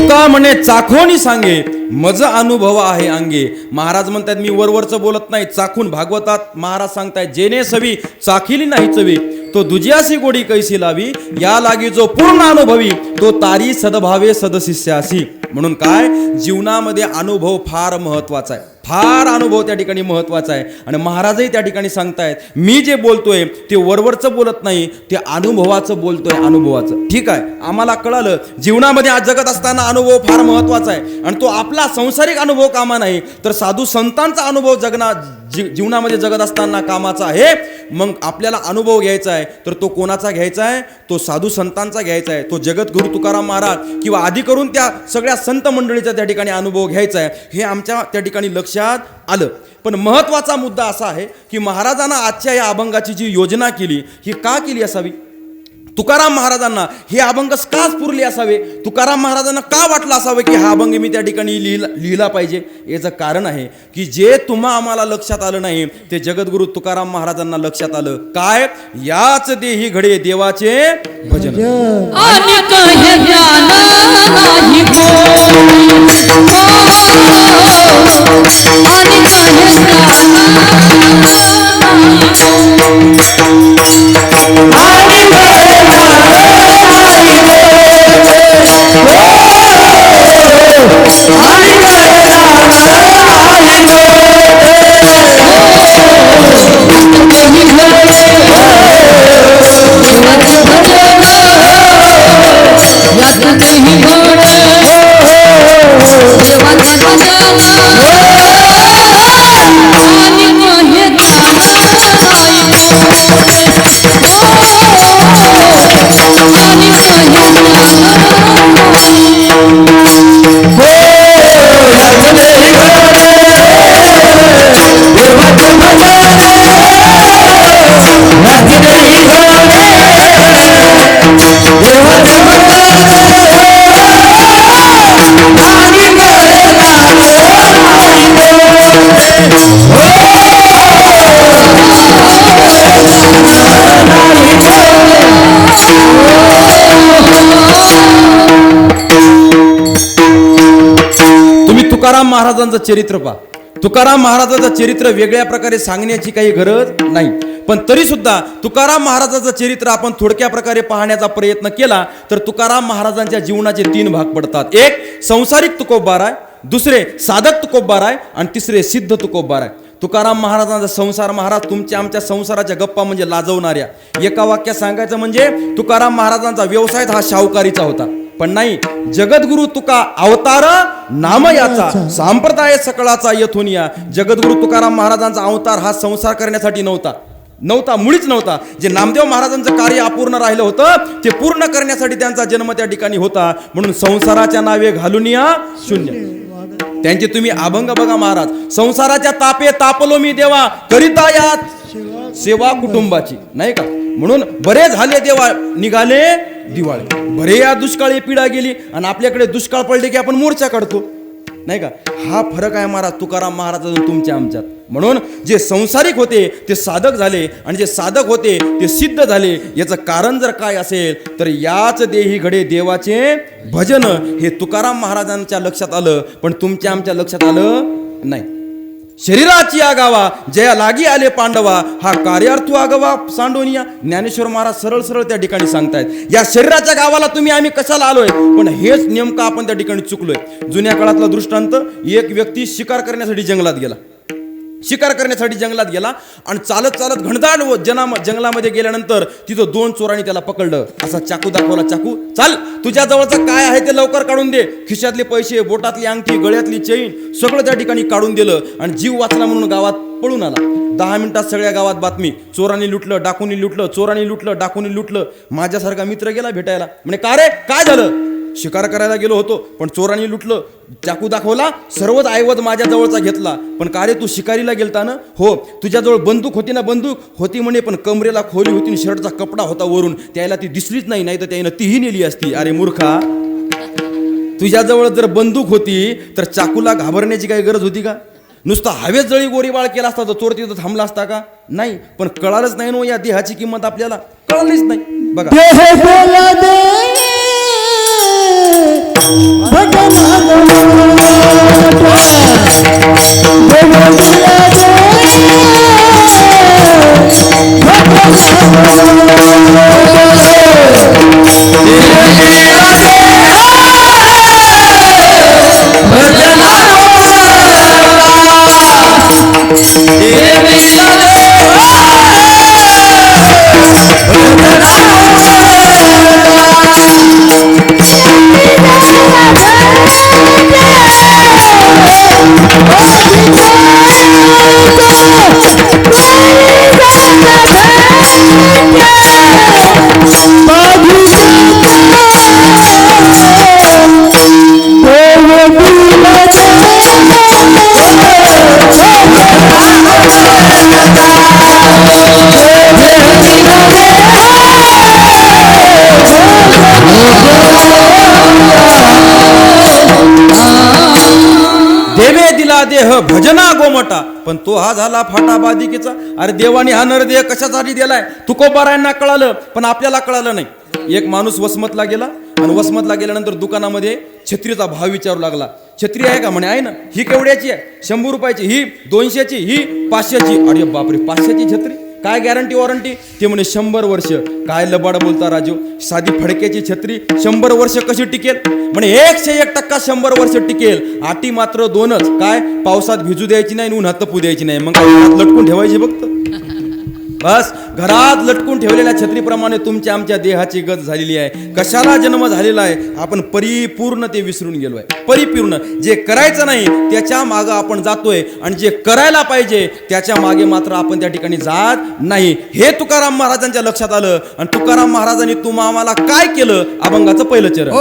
तो म्हणे चाखोनी सांगे मज अनुभव आहे अंगे. महाराज म्हणतात मी वरवरचं बोलत नाही, चाखून. भागवतात महाराज सांगतायत जेने सवी चाखिली नाही चवी, तो दुजियासी गोडी कैसी लावी, या लागी जो पूर्ण अनुभवी, तो तारी सदभावे सदशिष्यासी. म्हणून काय जीवनामध्ये अनुभव फार महत्वाचा आहे. फार अनुभव त्या ठिकाणी महत्वाचा आहे. आणि महाराजही त्या ठिकाणी सांगतायत मी जे बोलतोय ते वरवरचं बोलत नाही, ते अनुभवाचं बोलतोय, अनुभवाचं. ठीक आहे, आम्हाला कळालं जीवनामध्ये आज जगत असताना अनुभव फार महत्वाचा आहे. आणि तो आपला संसारिक अनुभव कामा नाही तर साधू संतांचा अनुभव जीवनामध्ये जगत असताना कामाचा आहे. मग आपल्याला अनुभव घ्यायचा आहे तर तो कोणाचा घ्यायचा आहे, तो साधू संतांचा घ्यायचा आहे. तो जगद्गुरु तुकाराम महाराज किंवा आधी करून त्या सगळ्या संत मंडळीचा त्या ठिकाणी अनुभव घ्यायचा आहे. हे आमच्या त्या ठिकाणी लक्षात आलं. पण महत्वाचा मुद्दा असा आहे की महाराजांना आजच्या या अभंगाची जी योजना केली ही का केली असावी. तुकाराम महाराजांना हे अभंग का स्फुरले असावे, तुकाराम महाराजांना का वाटलं असावं की हा अभंग मी त्या ठिकाणी लिहिला पाहिजे. याचं कारण आहे की जे तुम्हा आम्हाला लक्षात आलं नाही ते जगद्गुरु तुकाराम महाराजांना लक्षात आलं. काय, याच देही घडे देवाचे भजन. Oh तुकाराम महाराजांचं चरित्र पहा. तुकाराम महाराजाचं चरित्र वेगळ्या प्रकारे सांगण्याची काही गरज नाही, पण तरी सुद्धा तुकाराम महाराजाचं चरित्र आपण थोडक्या प्रकारे पाहण्याचा प्रयत्न केला तर तुकाराम महाराजांच्या जीवनाचे 3 भाग पडतात. एक संसारिक तुकोबबार आहे, दुसरे साधक तुकोबबार आहे आणि तिसरे सिद्ध तुकोबबार आहे. तुकाराम महाराजांचा संसार महाराज तुमच्या आमच्या संसाराच्या गप्पा म्हणजे लाजवणाऱ्या. एका वाक्यात सांगायचं म्हणजे तुकाराम महाराजांचा व्यवसाय हा शाहूकारीचा होता, पण नाही. जगद्गुरु तुका अवतार नाम याचा संप्रदाय सकळाचा येथुनिया. जगद्गुरु तुकाराम महाराजांचा अवतार हा संसार करण्यासाठी नव्हता, मुळीच नव्हता. जे नामदेव महाराजांचं कार्य अपूर्ण राहिलं होतं ते पूर्ण करण्यासाठी त्यांचा जन्म त्या ठिकाणी होता. म्हणून संसाराच्या नावे घालून या शून्य. त्यांचे तुम्ही अभंग बघा महाराज. संसाराच्या तापे तापलो मी देवा, करिता यात सेवा कुटुंबाची, नाही का. म्हणून बरे झाले देवा निघाले दिवाळे, बरे या दुष्काळी पिढा गेली. आणि आपल्याकडे दुष्काळ पडले की आपण मोर्चा काढतो, नाही का. हा फरक आहे महाराज तुकाराम महाराज तुमच्या आमच्यात. म्हणून जे संसारिक होते ते साधक झाले आणि जे साधक होते ते सिद्ध झाले. याचं कारण जर काय असेल तर याच देही घडे देवाचे भजन हे तुकाराम महाराजांच्या लक्षात आलं, पण तुमच्या आमच्या लक्षात आलं नाही. शरीराची आगावा जया लागी आले पांडवा, हा कार्यार्थू आगावा सांडोनिया. ज्ञानेश्वर महाराज सरळ सरळ त्या ठिकाणी सांगतायत या शरीराच्या गावाला तुम्ही आम्ही कशाला आलोय, पण हेच नेमकं आपण त्या ठिकाणी चुकलोय. जुन्या काळातला दृष्टांत, एक व्यक्ती शिकार करण्यासाठी जंगलात गेला आणि चालत चालत घनदाट जंगलामध्ये गेल्यानंतर तिथं 2 चोरांनी त्याला पकडलं. असा चाकू दाखवला, चाकू चाल तुझ्या जवळचं काय आहे ते लवकर काढून दे. खिशातले पैसे, बोटातली अंगठी, गळ्यातली चैन सगळं त्या ठिकाणी काढून दिलं आणि जीव वाचला म्हणून गावात पळून आला. 10 मिनिटात सगळ्या गावात बातमी, चोरांनी लुटलं, डाकूनी लुटलं, चोरांनी लुटलं, डाकूनी लुटलं. माझ्यासारखा मित्र गेला भेटायला, म्हणे का रे काय झालं. शिकार करायला गेलो होतो पण चोरांनी लुटलं, चाकू दाखवला, सर्वच ऐवज माझ्या जवळचा घेतला. पण का रे तू शिकारीला गेलता ना. हो. तुझ्याजवळ बंदूक होती ना. बंदूक होती म्हणे, पण कमरेला खोली होती, शर्टचा कपडा होता वरून, त्याला ती दिसलीच नाही, नाही तर त्यानं तीही नेली असती. अरे मूर्खा, तुझ्याजवळ जर बंदूक होती तर चाकूला घाबरण्याची काही गरज होती का. नुसता हवेत जळी गोळीबार केला असता तर चोर तिथं थांबला असता का. नाही. पण कळालंच नाही ना या देहाची किंमत, आपल्याला कळलीच नाही. बघा देह भजना गोमटा, पण तो हा झाला फाटा बादिकेचा. अरे देवाने हा नरदेह कशासाठी दिलाय तुकोबारायांना कळालं पण आपल्याला कळालं नाही. एक माणूस वसमतला गेला आणि वसमतला गेल्यानंतर दुकानामध्ये छत्रीचा भाव विचारू लागला. छत्री आहे का म्हणे आहे ना. ही केवढ्याची आहे. 100 रुपयाची. ही 200ची. ही 500ची. अरे बापरे 500ची छत्री, काय गॅरंटी वॉरंटी. ते म्हणे 100 वर्ष. काय लबाड बोलता राजू, साधी फडक्याची छत्री 100 वर्ष कशी टिकेल. म्हणे 101% 100 वर्ष टिकेल. अटी मात्र 2च. काय, पावसात भिजू द्यायची नाही, उन्हात तपू द्यायची नाही. मग लटकून ठेवायची फक्त. बस घरात लटकून ठेवलेल्या छत्रीप्रमाणे तुमच्या आमच्या देहाची गत झालेली आहे. कशाला जन्म झालेला आहे, आपण परिपूर्ण ते विसरून गेलो आहे. परिपूर्ण जे करायचं नाही त्याच्या मागे आपण जातोय आणि जे करायला पाहिजे त्याच्या मागे मात्र आपण त्या ठिकाणी जात नाही. हे तुकाराम महाराजांच्या लक्षात आलं आणि तुकाराम महाराजांनी तुम्हा आम्हाला काय केलं. अभंगाचं पहिलं चरण.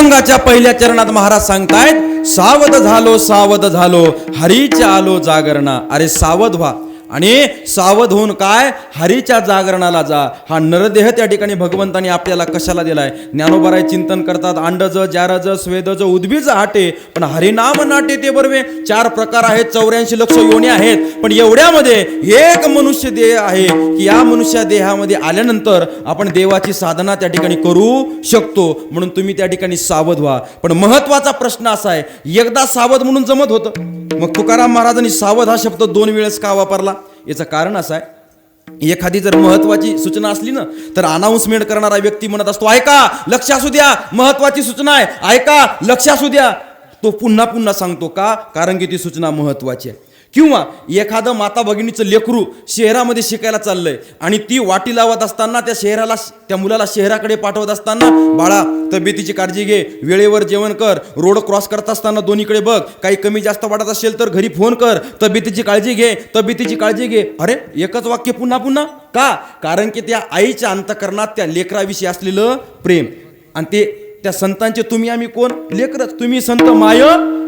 अभंगाच्या पहिल्या चरणात महाराज सांगतायत, सावध झालो हरीच्या आलो जागरणा. अरे सावध व्हा आणि सावध होऊन काय, हरीच्या जागरणाला जा. हा नरदेह त्या ठिकाणी भगवंतानी आपल्याला कशाला दिलाय? ज्ञानोबाराय चिंतन करतात, अंडज जारज स्वेदज उद्भिज आटे पण हरिनाम नाटे ते बरवे. 4 प्रकार आहेत, 84 लक्ष योनी आहेत, पण एवढ्यामध्ये एक मनुष्य देह आहे की या मनुष्य देहामध्ये आल्यानंतर आपण देवाची साधना त्या ठिकाणी करू शकतो. म्हणून तुम्ही त्या ठिकाणी सावध व्हा. पण महत्वाचा प्रश्न असा आहे, एकदा सावध म्हणून जमत होतं, मग तुकाराम महाराजांनी सावध हा शब्द 2 वेळेस का वापरला? याचं कारण असं आहे, एखादी जर महत्वाची सूचना असली ना, तर अनाउन्समेंट करणारा व्यक्ती म्हणत असतो, ऐका लक्ष असू द्या, महत्वाची सूचना आहे, ऐका लक्ष असू द्या. तो पुन्हा पुन्हा सांगतो का? कारण की ती सूचना महत्वाची आहे. किंवा एखादं माता भगिनीचं लेकरू शहरामध्ये शिकायला चाललंय आणि ती वाटी लावत असताना त्या मुलाला शहराकडे पाठवत असताना, बाळा तब्येतीची काळजी घे, वेळेवर जेवण कर, रोड क्रॉस करत असताना दोन्हीकडे बघ, काही कमी जास्त वाटत असेल तर घरी फोन कर, तब्येतीची काळजी घे. अरे एकच वाक्य पुन्हा पुन्हा का? कारण की त्या आईच्या अंतःकरणात त्या लेकराविषयी असलेलं प्रेम. आणि ते त्या संतांचे तुम्ही आम्ही कोण? लेकरच. तुम्ही संत माय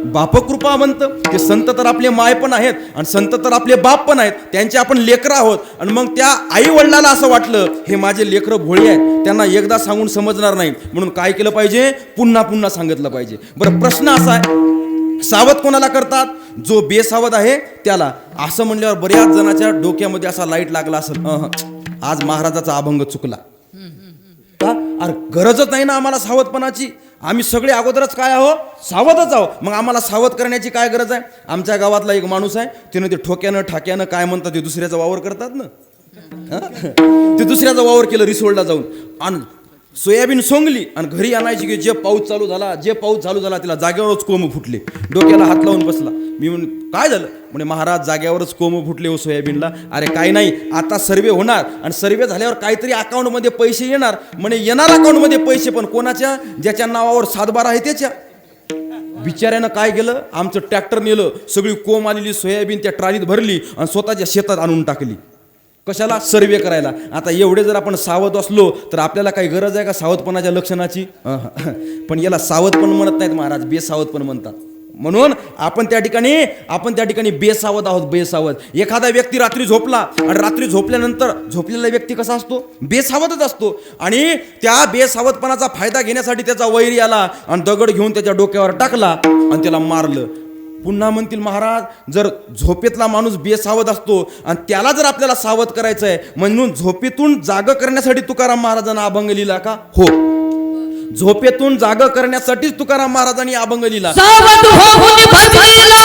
बाप कृपावंत. ते संत तर आपले माय पण आहेत आणि संत तर आपले बाप पण आहेत, त्यांचे आपण लेकर आहोत. आणि मग त्या आई वडिलाला असं वाटलं, हे माझे लेकरं भोळे आहेत, त्यांना एकदा सांगून समजणार नाही, म्हणून काय केलं पाहिजे? पुन्हा पुन्हा सांगितलं पाहिजे. बरं, प्रश्न असा आहे, सावध कोणाला करतात? जो बेसावध आहे त्याला. असं म्हणल्यावर बऱ्याच जणांच्या डोक्यामध्ये असा लाईट लागला असेल, आज महाराजाचा अभंग चुकला का? अरे गरजच नाही ना आम्हाला सावधपणाची, आम्ही सगळे अगोदरच काय आहो? सावधच आहो. मग आम्हाला सावध करण्याची काय गरज आहे? आमच्या गावातला एक माणूस आहे, तिने ते ठाक्यानं काय म्हणतात ते दुसऱ्याचा वावर करतात ना, ते दुसऱ्याचा वावर केलं रिसोडला जाऊन, आणि सोयाबीन सोंगली आणि घरी आणायची की जे पाऊस चालू झाला तिला जागेवरच कोंब फुटले. डोक्याला हात लावून बसला. मी म्हण काय झालं? म्हणे महाराज जागेवरच कोंब फुटले हो सोयाबीनला. अरे काय नाही, आता सर्वे होणार आणि सर्वे झाल्यावर काहीतरी अकाउंटमध्ये पैसे येणार. म्हणे येणार अकाउंटमध्ये पैसे, पण कोणाच्या? ज्याच्या नावावर 7/12 आहे त्याच्या. बिचाऱ्यानं काय केलं, आमचं ट्रॅक्टर नेलं, सगळी कोंब आलेली सोयाबीन त्या ट्रालीत भरली आणि स्वतःच्या शेतात आणून टाकली. कशाला? सर्वे करायला. आता एवढे जर आपण सावध असलो तर आपल्याला काही गरज आहे का सावधपणाच्या लक्षणाची? पण याला सावध पण म्हणत नाहीत महाराज, बेसावध पण म्हणतात. म्हणून आपण त्या ठिकाणी बेसावध आहोत. बेसावध. एखादा व्यक्ती रात्री झोपला आणि रात्री झोपल्यानंतर झोपलेला व्यक्ती कसा असतो? बेसावधच असतो. आणि त्या बेसावधपणाचा फायदा घेण्यासाठी त्याचा वैरी आला आणि दगड घेऊन त्याच्या डोक्यावर टाकला आणि त्याला मारलं. पुन्हा म्हणतील महाराज, जर झोपेतला माणूस बेसावध असतो आणि त्याला जर आपल्याला सावध करायचं आहे, म्हणून झोपेतून जाग करण्यासाठी तुकाराम महाराजांना अभंग लिहिला का? हो, झोपेतून जाग करण्यासाठीच तुकाराम महाराजांनी अभंग लिहिला. सावध होऊन भजनीला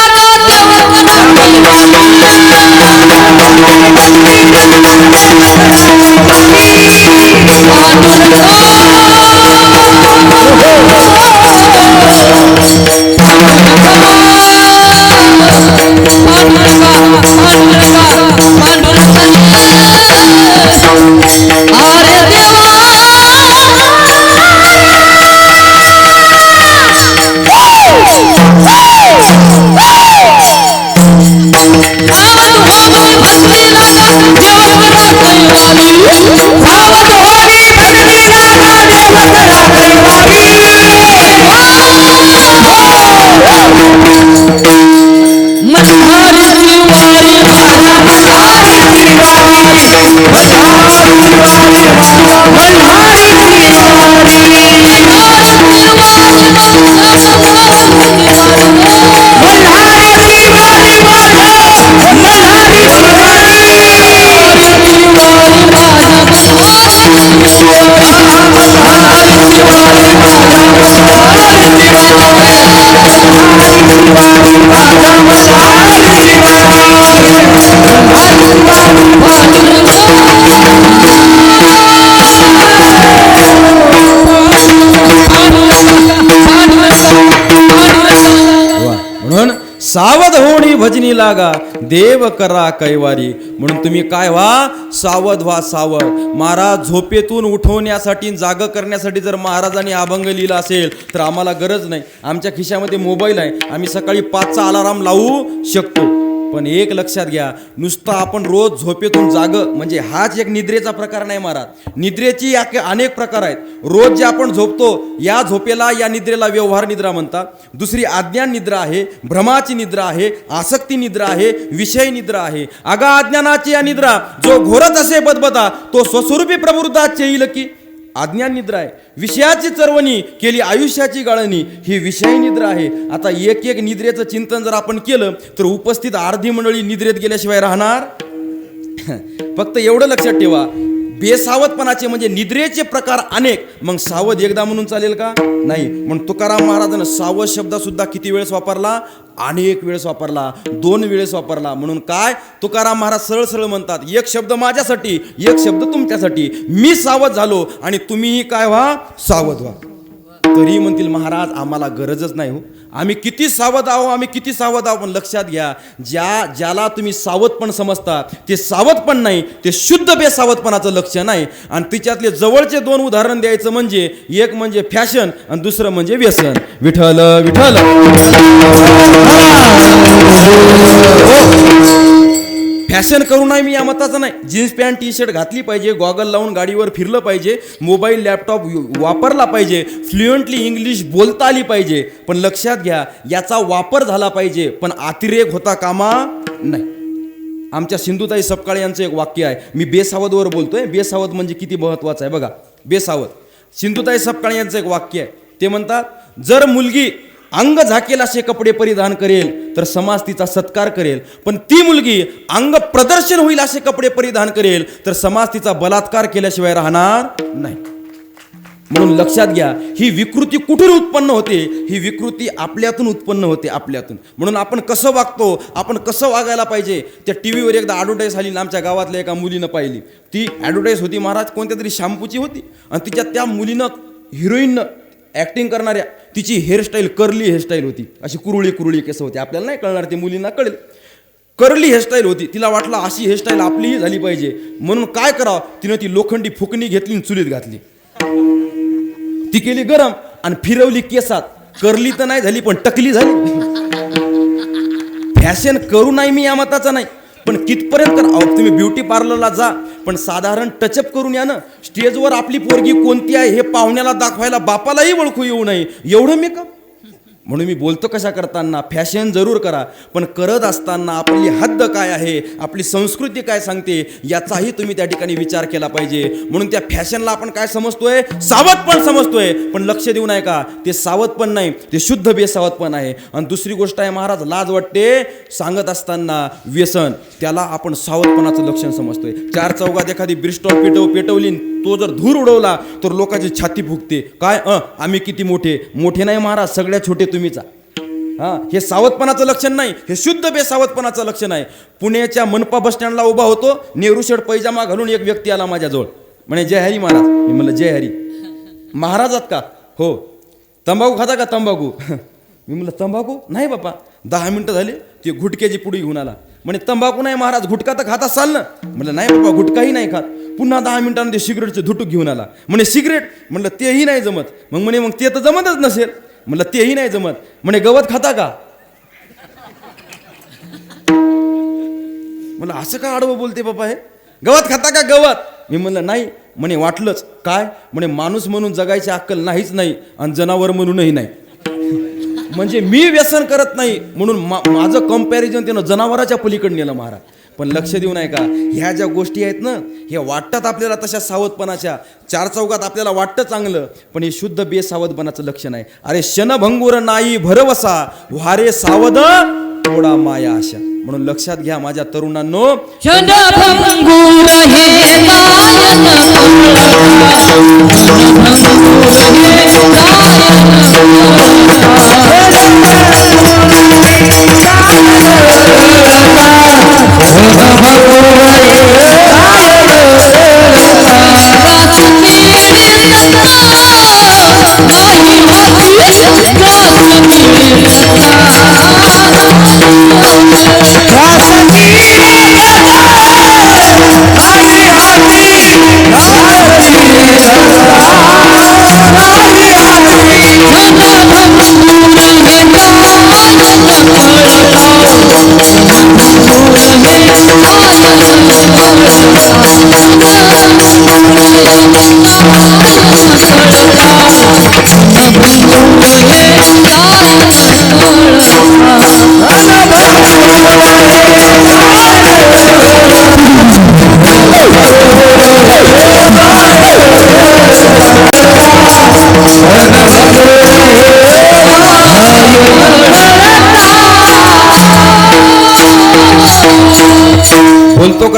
सावध होणी भजनी लागा, देव करा कैवारी. म्हणून तुम्ही काय व्हा? सावध व्हा. सावध. महाराज झोपेतून उठवण्यासाठी, जाग करण्यासाठी जर महाराजांनी अभंग लिहिला असेल तर आम्हाला गरज नाही. आमच्या खिशामध्ये मोबाईल आहे, आम्ही सकाळी 5चा अलाराम लावू शकतो. पण एक लक्षात घ्या, नुसतं आपण रोज झोपेतून जाग म्हणजे हाच एक निद्रेचा प्रकार नाही महाराज. निद्रेची अनेक प्रकार आहेत. रोज जे आपण झोपतो या झोपेला या निद्रेला व्यवहार निद्रा म्हणतात. दुसरी अज्ञान निद्रा आहे, भ्रमाची निद्रा आहे, आसक्ती निद्रा आहे, विषय निद्रा आहे. अगा अज्ञानाची या निद्रा जो घोरत असे बदबदा तो स्वस्वरूपी प्रवृत्ताच येईल की. अज्ञान निद्रा आहे. विषयाची चरवणी केली आयुष्याची गाळणी ही विषय निद्रा आहे. आता एक एक निद्रेचं चिंतन जर आपण केलं तर उपस्थित अर्धी मंडळी निद्रेत गेल्याशिवाय राहणार. फक्त एवढं लक्षात ठेवा, बेसावधपणाचे म्हणजे निद्रेचे प्रकार अनेक. मग सावध एकदा म्हणून चालेल का? नाही. म्हणून तुकाराम महाराजांना सावध शब्द सुद्धा किती वेळेस वापरला? अनेक वेळेस वापरला, 2 वेळेस वापरला. म्हणून काय तुकाराम महाराज सरळ सरळ म्हणतात, एक शब्द माझ्यासाठी, एक शब्द तुमच्यासाठी. मी सावध झालो आणि तुम्हीही काय व्हा? सावध व्हा. तरी म्हणतील महाराज आम्हाला गरजच नाही हो, आम्ही किती सावध आहो, आम्ही किती सावध आहो. पण लक्षात घ्या, ज्याला तुम्ही सावधपण समजता ते सावधपण नाही, ते शुद्ध बेसावधपणाचं लक्षण आहे. आणि तिच्यातले जवळचे 2 उदाहरण द्यायचं म्हणजे एक म्हणजे फॅशन आणि दुसरं म्हणजे व्यसन. विठ्ठल विठ्ठल. फॅशन करू नाही मी या मताचं नाही. जीन्स पॅन्ट टी शर्ट घातली पाहिजे, गॉगल लावून गाडीवर फिरलं पाहिजे, मोबाईल लॅपटॉप वापरला पाहिजे, फ्लुएंटली इंग्लिश बोलता आली पाहिजे. पण लक्षात घ्या, याचा वापर झाला पाहिजे पण अतिरेक होता कामा नाही. आमच्या सिंधुताई सपकाळे यांचं एक वाक्य आहे, मी बेसावधवर बोलतोय. बेसावध म्हणजे किती महत्वाचं आहे बघा. बेसावध सिंधुताई सपकाळे यांचं एक वाक्य आहे. ते म्हणतात, जर मुलगी अंग झाकेल असे कपडे परिधान करेल तर समाज तिचा सत्कार करेल, पण ती मुलगी अंग प्रदर्शन होईल असे कपडे परिधान करेल तर समाज तिचा बलात्कार केल्याशिवाय राहणार नाही. म्हणून लक्षात घ्या, ही विकृती कुठून उत्पन्न होते? ही विकृती आपल्यातून उत्पन्न होते, आपल्यातून. म्हणून आपण कसं वागतो, आपण कसं वागायला पाहिजे. त्या टीव्हीवर एकदा ॲडव्हर्टाईज आली, आमच्या गावातल्या एका मुलीनं पाहिली. ती ॲडव्हर्टाईज होती महाराज कोणत्या तरी शॅम्पूची होती आणि तिच्यात त्या मुलीनं हिरोईननं ॲक्टिंग करणाऱ्या तिची हेअरस्टाईल कर्ली हेअरस्टाईल होती. अशी कुरुळी कुरुळी केस होती. आपल्याला नाही कळणार, ते मुलींना कळेल. कर्ली हेअरस्टाईल होती. तिला वाटलं अशी हेअरस्टाईल आपलीही झाली पाहिजे. म्हणून काय करावं, तिनं ती लोखंडी फुकणी घेतली आणि चुलीत घातली. ती केली गरम आणि फिरवली केसात. कर्ली तर नाही झाली पण टकली झाली. फॅशन करू नाही मी या मताचा नाही, पण कितपर्यंत कर. तुम्ही ब्युटी पार्लरला जा पण साधारण टचअप करून या ना. स्टेजवर आपली पोरगी कोणती आहे हे पाहुण्याला दाखवायला बापालाही ओळखू येऊ नये एवढं मेकअप. म्हणून मी बोलतो कशा करताना फॅशन जरूर करा, पण करत असताना आपली हद्द काय आहे, आपली संस्कृती काय सांगते याचाही तुम्ही त्या ठिकाणी विचार केला पाहिजे. म्हणून त्या फॅशनला आपण काय समजतोय? सावधपण समजतोय. पण लक्ष देऊ नये का, ते सावधपण नाही, ते शुद्ध बेसावधपण आहे. आणि दुसरी गोष्ट आहे महाराज, लाज वाटते सांगत असताना व्यसन, त्याला आपण सावधपणाचं लक्षण समजतोय. 4 चौघात एखादी ब्रिस्टॉल पेटवली, तो जर धूर उडवला तर लोकांची छाती फुगते. काय आम्ही किती मोठे. मोठे नाही महाराज, सगळ्यात छोटे तुम्हीचा. हे सावधपणाचं लक्षण नाही, हे शुद्ध बेसावधपणाचं लक्षण आहे. पुण्याच्या मनपा बस स्टँडला उभा होतो, नेहरू शर्ट पैजामा घालून एक व्यक्ती आला माझ्याजवळ, म्हणे जय हरी महाराज. मी म्हणलं जय हरी. महाराजात का? हो. तंबाखू खाता का? तंबाखू. मी म्हणलं तंबाखू नाही बापा. 10 मिनिटं झाली, ते गुटक्याची पुडी घेऊन आला. म्हणे तंबाखू नाही महाराज, गुटखा तर खात असाल ना. म्हणलं नाही बाबा, गुटखाही नाही खात. पुन्हा 10 मिनिटांनी ते सिगरेटचे धुटूक घेऊन आला. म्हणे सिगरेट. म्हणलं तेही नाही जमत. मग ते तर जमतच नसेल. म्हणलं तेही नाही जमत. म्हणे गवत खाता का? म्हणलं असं का आडवं बोलते बाबा हे, गवत खाता का गवत? मी म्हणलं नाही. म्हणे वाटलंच. काय? म्हणे माणूस म्हणून जगायची अक्कल नाहीच नाही आणि जनावर म्हणूनही नाही. म्हणजे मी व्यसन करत नाही म्हणून माझं कंपॅरिझन त्यानं जनावराच्या पलीकडे नेलं महाराज. पण लक्ष देऊ नये का, ह्या ज्या गोष्टी आहेत ना, हे वाटतात आपल्याला तशा सावधपणाच्या. 4 चौघात आपल्याला वाटतं चांगलं, पण हे शुद्ध बेसावधपणाचं लक्षण आहे. अरे क्षणभंगुर नाही भरवसा, वारे सावध थोडा माया आशा. म्हणून लक्षात घ्या माझ्या तरुणांनो, क्षणभंगुर हे Hey!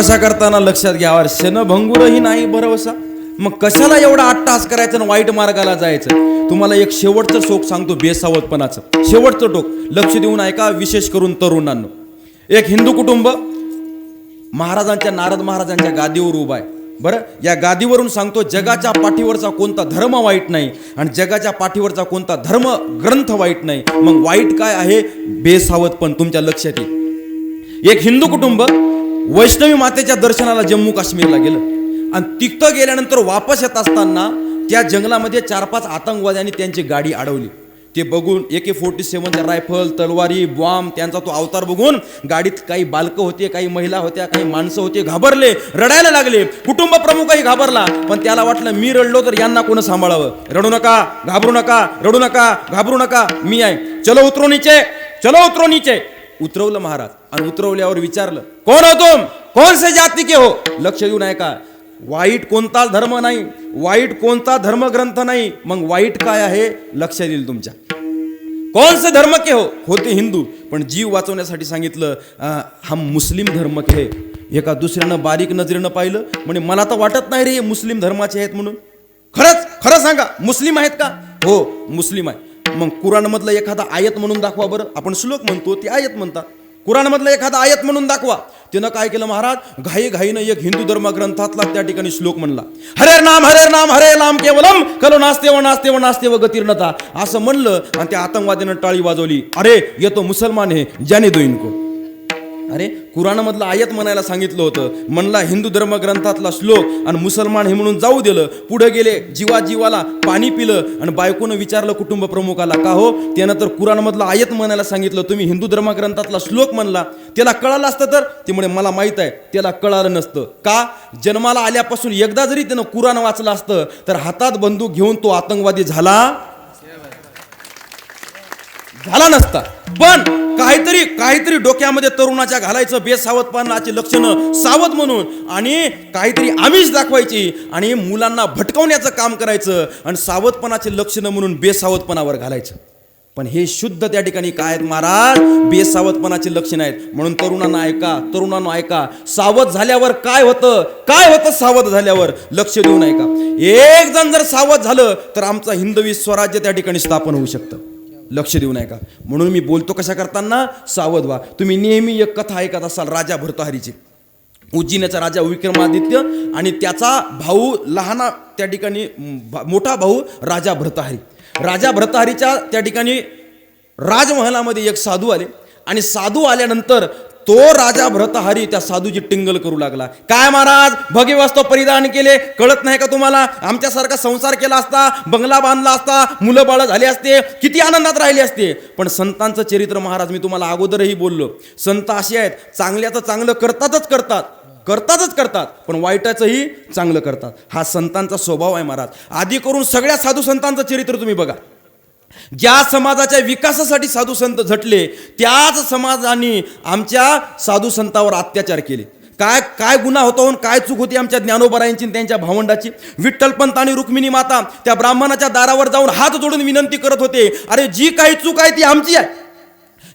कशा करताना लक्षात घ्यावा, क्षणभंगूरही नाही भरवसा. मग कशाला एवढा अट्टहास करायचं आणि वाईट मार्गाला जायचं. तुम्हाला एक शेवटचं शोक सांगतो बेसावतपणाचं, शेवटचं टोक लक्ष देऊन ऐका, विशेष करून तरुणांनो. एक हिंदू कुटुंब महाराजांच्या, नारद महाराजांच्या गादीवर उभा आहे. बरं, या गादीवरून सांगतो, जगाच्या पाठीवरचा कोणता धर्म वाईट नाही आणि जगाच्या पाठीवरचा कोणता धर्म ग्रंथ वाईट नाही. मग वाईट काय आहे? बेसावतपण तुमच्या लक्षात येईल. एक हिंदू कुटुंब वैष्णवी मातेच्या दर्शनाला जम्मू काश्मीरला गेलं आणि तिथं गेल्यानंतर वापस येत असताना त्या जंगलामध्ये 4-5 आतंकवाद्यांनी त्यांची गाडी अडवली. ते बघून AK-47च्या रायफल, तलवारी, बॉम्ब, त्यांचा तो अवतार बघून गाडीत काही बालकं होते, काही महिला होत्या, काही माणसं होते, घाबरले, रडायला लागले. कुटुंब प्रमुखही घाबरला, पण त्याला वाटलं मी रडलो तर यांना कोण सांभाळावं. रडू नका, घाबरू नका, रडू नका, घाबरू नका, मी आहे, चलो उतरो नीचे, चलो उतरो नीचे. उतरवलं महाराज आणि उतरवल्यावर विचारलं, कोण हो तुम, कोण से जाती के हो? लक्ष देऊन ऐका, वाईट कोणता धर्म नाही, वाईट कोणता धर्मग्रंथ नाही. मग वाईट काय आहे? लक्ष देईल तुमच्या. कोण से धर्म के हो? होते हिंदू, पण जीव वाचवण्यासाठी सांगितलं हम मुस्लिम धर्म के. एका दुसऱ्यानं बारीक नजरेनं पाहिलं, म्हणजे मला तर वाटत नाही रे मुस्लिम धर्माचे आहेत म्हणून. खरं सांगा, मुस्लिम आहेत का? हो मुस्लिम आहे. मग कुराण मधलं एखादा आयत म्हणून दाखवा बरं. आपण श्लोक म्हणतो, ती आयत म्हणतात. कुराण मधलं एखादा आयत म्हणून दाखवा. त्यानं काय केलं महाराज, घाईनं एक हिंदू धर्मग्रंथातला त्या ठिकाणी श्लोक म्हणला. हरे नाम हरे नाम केवलम कलो नास्तेव नास्तेव नास्तेव गतिर्नता, असं म्हणलं आणि त्या आतंकवाद्यानं टाळी वाजवली. अरे ये तो मुसलमान है, जाने दो इनको. अरे कुराणामधलं आयत म्हणायला सांगितलं होतं, म्हणला हिंदू धर्मग्रंथातला श्लोक आणि मुसलमान हे म्हणून जाऊ दिलं. पुढे गेले, जीवाला पाणी पिलं आणि बायकोनं विचारलं कुटुंब प्रमुखाला, का हो, त्यानं तर कुराणामधलं आयत म्हणायला सांगितलं, तुम्ही हिंदू धर्मग्रंथातला श्लोक म्हणला. त्याला कळालं असतं तर? ते म्हणे मला माहित आहे त्याला कळालं नसतं. का? जन्माला आल्यापासून एकदा जरी त्यानं कुराण वाचलं असतं तर हातात बंदूक घेऊन तो आतंकवादी झाला नसता. पण काहीतरी डोक्यामध्ये तरुणाच्या घालायचं, बेसावधपणाची लक्षणं सावध म्हणून, आणि काहीतरी आमिष दाखवायची आणि मुलांना भटकवण्याचं काम करायचं आणि सावधपणाची लक्षणं म्हणून बेसावधपणावर घालायचं. पण हे शुद्ध त्या ठिकाणी काय आहेत महाराज? बेसावधपणाची लक्षणं आहेत. म्हणून तरुणांना ऐका, सावध झाल्यावर काय होतं सावध झाल्यावर? लक्ष देऊन ऐका. एक जण जर सावध झालं तर आमचं हिंदवी स्वराज्य त्या ठिकाणी स्थापन होऊ शकतं. लक्ष देऊ नका. म्हणून मी बोलतो कशा करताना, सावध व्हा. तुम्ही नेहमी एक कथा ऐकत असाल राजा भर्तहरीची. उज्जैनचा राजा विक्रमादित्य आणि त्याचा भाऊ लहाना, त्या ठिकाणी मोठा भाऊ राजा भर्तहरी. राजा भर्तहरीच्या त्या ठिकाणी राजमहालामध्ये एक साधू आले आणि साधू आल्यानंतर तो राजा भर्तहरी त्या साधूची टिंगल करू लागला. काय महाराज, भगवे वस्त्र परिधान केले, कळत नाही का तुम्हाला? आमच्यासारखा संसार केला असता, बंगला बांधला असता, मुलं बाळ झाले असते, किती आनंदात राहिले असते. पण संतांचं चरित्र महाराज, मी तुम्हाला अगोदरही बोललो, संत असे आहेत, चांगल्याचं चांगलं करतातच, पण वाईटाचंही चांगलं करतात. हा संतांचा स्वभाव आहे महाराज. आधी करून सगळ्या साधू संतांचं चरित्र तुम्ही बघा. ज्या समाजाच्या विकासासाठी साधू संत झटले, त्याच समाजाने आमच्या साधू संतांवर अत्याचार केले. काय गुन्हा होता, काय चूक होती आमच्या ज्ञानोबरायांची त्यांच्या भावंडाची? विठ्ठलपंत आणि रुक्मिणी माता त्या ब्राह्मणाच्या दारावर जाऊन हात जोडून विनंती करत होते, अरे जी काही चूक आहे ती आमची आहे,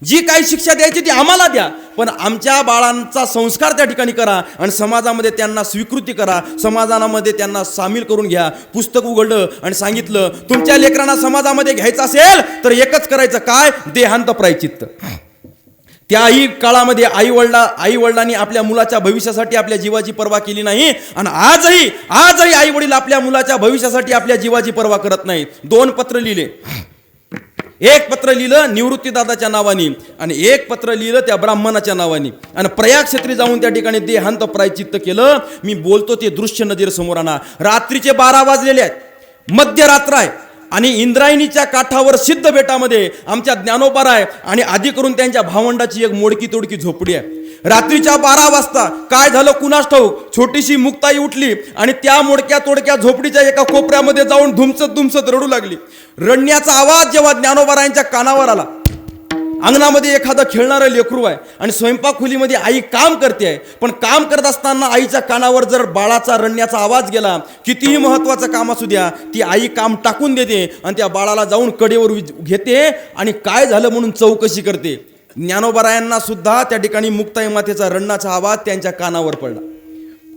जी काही शिक्षा द्यायची ती आम्हाला द्या, पण आमच्या बाळांचा संस्कार त्या ठिकाणी करा आणि समाजामध्ये त्यांना स्वीकृती करा, समाजामध्ये त्यांना सामील करून घ्या. पुस्तक उघडलं आणि सांगितलं, तुमच्या लेकरांना समाजामध्ये घ्यायचं असेल तर एकच करायचं, काय? देहांत प्रायचित्त. त्याही काळामध्ये आई वडिलांनी आपल्या मुलाच्या भविष्यासाठी आपल्या जीवाची पर्वा केली नाही आणि आजही आई वडील आपल्या मुलाच्या भविष्यासाठी आपल्या जीवाची पर्वा करत नाहीत. 2 पत्र लिहिले. एक पत्र लिहिलं निवृत्तीदादाच्या नावाने आणि एक पत्र लिहिलं त्या ब्राह्मणाच्या नावाने आणि प्रयाग क्षेत्री जाऊन त्या ठिकाणी देहांत प्रायचित्त केलं. मी बोलतो ते दृश्य नजर समोर आणा. रात्रीचे 12 वाजलेले आहेत, मध्यरात्र आहे आणि इंद्रायणीच्या काठावर सिद्ध बेटामध्ये आमच्या ज्ञानोबाराय आणि आधी करून त्यांच्या भावंडाची एक मोडकी तोडकी झोपडी आहे. रात्रीच्या 12 वाजता काय झालं कुणास ठाऊक, छोटीशी मुक्ताई उठली आणि त्या मोडक्या तोडक्या झोपडीच्या एका कोपऱ्यामध्ये जाऊन धुमसत रडू लागली. रडण्याचा आवाज जेव्हा ज्ञानोबारायांच्या कानावर आला, अंगणामध्ये एखादं खेळणारं लेकरू आहे आणि स्वयंपाक खोलीमध्ये आई काम करते आहे, पण काम करत असताना आईच्या कानावर जर बाळाचा रडण्याचा आवाज गेला, कितीही महत्त्वाचं काम असू द्या, ती आई काम टाकून देते आणि त्या बाळाला जाऊन कडेवर घेते आणि काय झालं म्हणून चौकशी करते. ज्ञानोबारायांना सुद्धा त्या ठिकाणी मुक्ताई मातेचा रडण्याचा आवाज त्यांच्या कानावर पडला.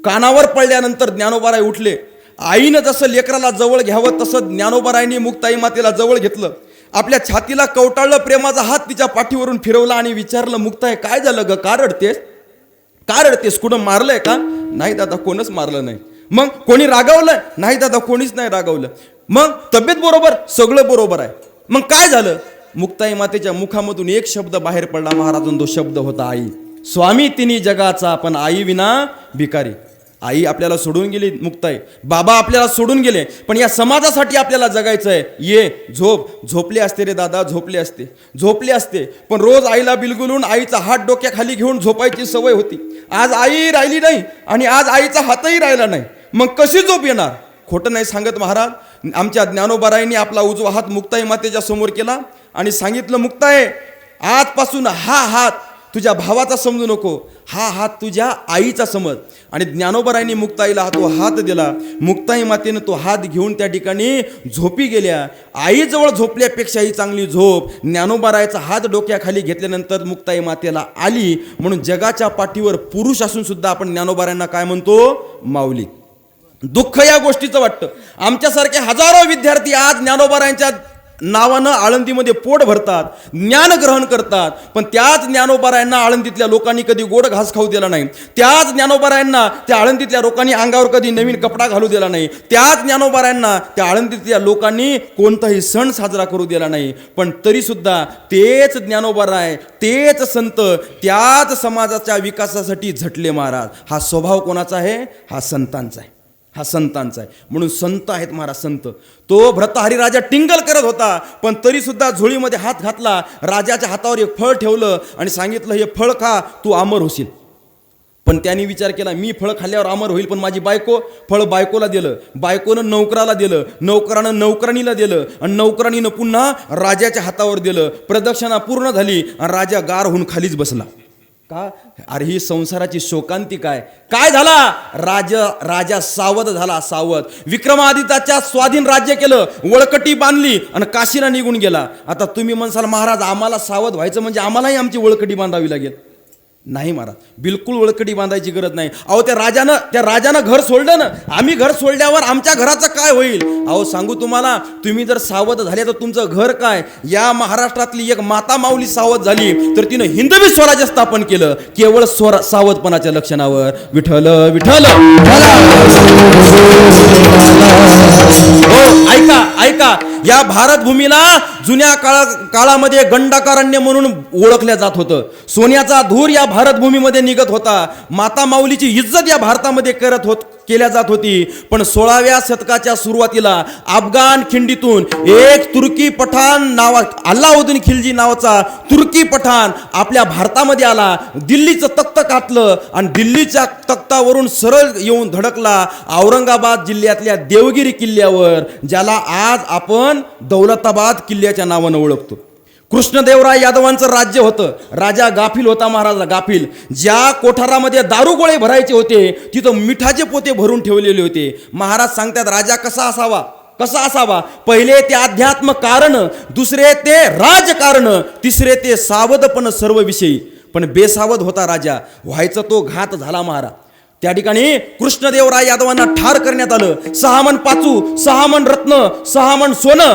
कानावर पडल्यानंतर ज्ञानोबाराय उठले. आईनं जसं लेकराला जवळ घ्यावं तसं ज्ञानोबारायांनी मुक्ताई मातेला जवळ घेतलं. आपल्या छातीला कवटाळलं, प्रेमाचा हात तिच्या पाठीवरून फिरवला आणि विचारलं, मुक्ताई काय झालं ग, का रडतेस, का रडतेस, कुठं मारलंय का? नाही दादा, कोणच मारलं नाही. मग कोणी रागावलं? नाही दादा, कोणीच नाही रागावलं. मग तब्येत बरोबर? सगळं बरोबर आहे. मग काय झालं? मुक्ताई मातेच्या मुखामधून एक शब्द बाहेर पडला महाराजांनो, तो शब्द होता आई. स्वामी तिन्ही जगाचा, पण आई विना भिकारी. आई आपल्याला सोडून गेली मुक्ताई, बाबा आपल्याला सोडून गेले, पण या समाजासाठी आपल्याला जगायचं आहे. ये झोप. झोपले असते रे दादा, झोपले असते, झोपले असते, पण रोज आईला बिलगुलून आईचा हात डोक्याखाली घेऊन झोपायची सवय होती. आज आई राहिली नाही आणि आज आईचा हातही राहिला नाही, मग कशी झोप येणार? खोटं नाही सांगत महाराज. आमच्या ज्ञानोबारायांनी आपला उजवा हात मुक्ताई मातेच्या समोर केला आणि सांगितलं, मुक्ताई आजपासून हा हात तुझ्या भावाचा समजू नको, हा हात तुझ्या आईचा समज. आणि ज्ञानोबारायांनी मुक्ताईला तो हात दिला. मुक्ताई मातेनं तो हात घेऊन त्या ठिकाणी झोपी गेल्या. आईजवळ झोपल्यापेक्षाही चांगली झोप ज्ञानोबारायाचा हात डोक्याखाली घेतल्यानंतर मुक्ताई मातेला आली. म्हणून जगाच्या पाठीवर पुरुष असून सुद्धा आपण ज्ञानोबारायांना काय म्हणतो? माऊली. दुःख या गोष्टीचं वाटतं. आमच्यासारखे हजारो विद्यार्थी आज ज्ञानोबारायांच्या नावानं आळंदीमध्ये पोट भरतात, ज्ञान ग्रहण करतात, पण त्याच ज्ञानोबारायांना आळंदीतल्या लोकांनी कधी गोड घास खाऊ दिला नाही. त्याच ज्ञानोबारायांना त्या आळंदीतल्या लोकांनी अंगावर कधी नवीन कपडा घालू दिला नाही. त्याच ज्ञानोबारायांना त्या आळंदीतल्या लोकांनी कोणताही सण साजरा करू दिला नाही. पण तरी सुद्धा तेच ज्ञानोबाराय, तेच संत त्याच समाजाच्या विकासासाठी झटले महाराज. हा स्वभाव कोणाचा आहे? हा संतांचा आहे, हा संतांचा आहे. म्हणून संत आहेत महाराज, संत. तो भ्रताहरी राजा टिंगल करत होता, पण तरी सुद्धा झोळीमध्ये हात घातला, राजाच्या हातावर एक फळ ठेवलं आणि सांगितलं, हे फळ खा, तू अमर होशील. पण त्यांनी विचार केला, मी फळ खाल्ल्यावर अमर होईल, पण माझी बायको? फळ बायकोला दिलं, बायकोनं नौकराला दिलं, नौकरानं नौकराणीला दिलं, आणि नौकराणीनं पुन्हा राजाच्या हातावर दिलं. प्रदक्षिणा पूर्ण झाली आणि राजा गार होऊन खालीच बसला. का? अरे ही संसाराची शोकांती काय काय झाला? राजा सावध झाला, सावध. विक्रमादित्याच्या स्वाधीन राज्य केलं, वळकटी बांधली आणि काशीला निघून गेला. आता तुम्ही म्हणसाल, महाराज आम्हाला सावध व्हायचं म्हणजे आम्हालाही आमची वळकटी बांधावी लागेल. नाही महाराज, बिलकुल वळकटी बांधायची गरज नाही. अहो त्या राजानं घर सोडलं ना, आम्ही घर सोडल्यावर आमच्या घराचं काय होईल? अहो सांगू तुम्हाला, तुम्ही जर सावध झाले तर तुमचं घर काय? या महाराष्ट्रातली एक माता माऊली सावध झाली तर तिनं हिंदवी स्वराज्य स्थापन केलं, केवळ सावधपणाच्या लक्षणावर. विठ्ठल विठ्ठल. हो ऐका ऐका, या भारत भूमीला जुन्या काळामध्ये गंडकारण्य म्हणून ओळखल्या जात होतं. सोन्याचा धूर या भारत भूमीमध्ये निघत होता. माता माऊलीची इज्जत या भारतामध्ये केल्या जात होती. पण 16व्या शतकाच्या सुरुवातीला अफगाण खिंडीतून एक तुर्की पठाण अल्लाउद्दीन खिलजी नावाचा तुर्की पठाण आपल्या भारतामध्ये आला. दिल्लीचं तख्त घातलं आणि दिल्लीच्या तख्तावरून सरळ येऊन धडकला औरंगाबाद जिल्ह्यातल्या देवगिरी किल्ल्यावर, ज्याला आज आपण दौलताबाद किल्ल्याच्या नावानं ओळखतो. कृष्णदेवराय यादवांचं राज्य होतं. राजा गाफील होता महाराज, गाफील. ज्या कोठारामध्ये दारू गोळे भरायचे होते तिथं मिठाचे पोते भरून ठेवलेले होते. महाराज सांगतात, राजा कसा असावा? पहिले ते अध्यात्म कारण, दुसरे ते राजकारण, तिसरे ते सावधपण सर्व विषयी. पण बेसावध होता राजा, व्हायचा तो घात झाला महाराज. त्या ठिकाणी कृष्णदेवराय यादवांना ठार करण्यात आलं. 6 मन पाचू, 6 मन रत्न, 6 मन सोनं,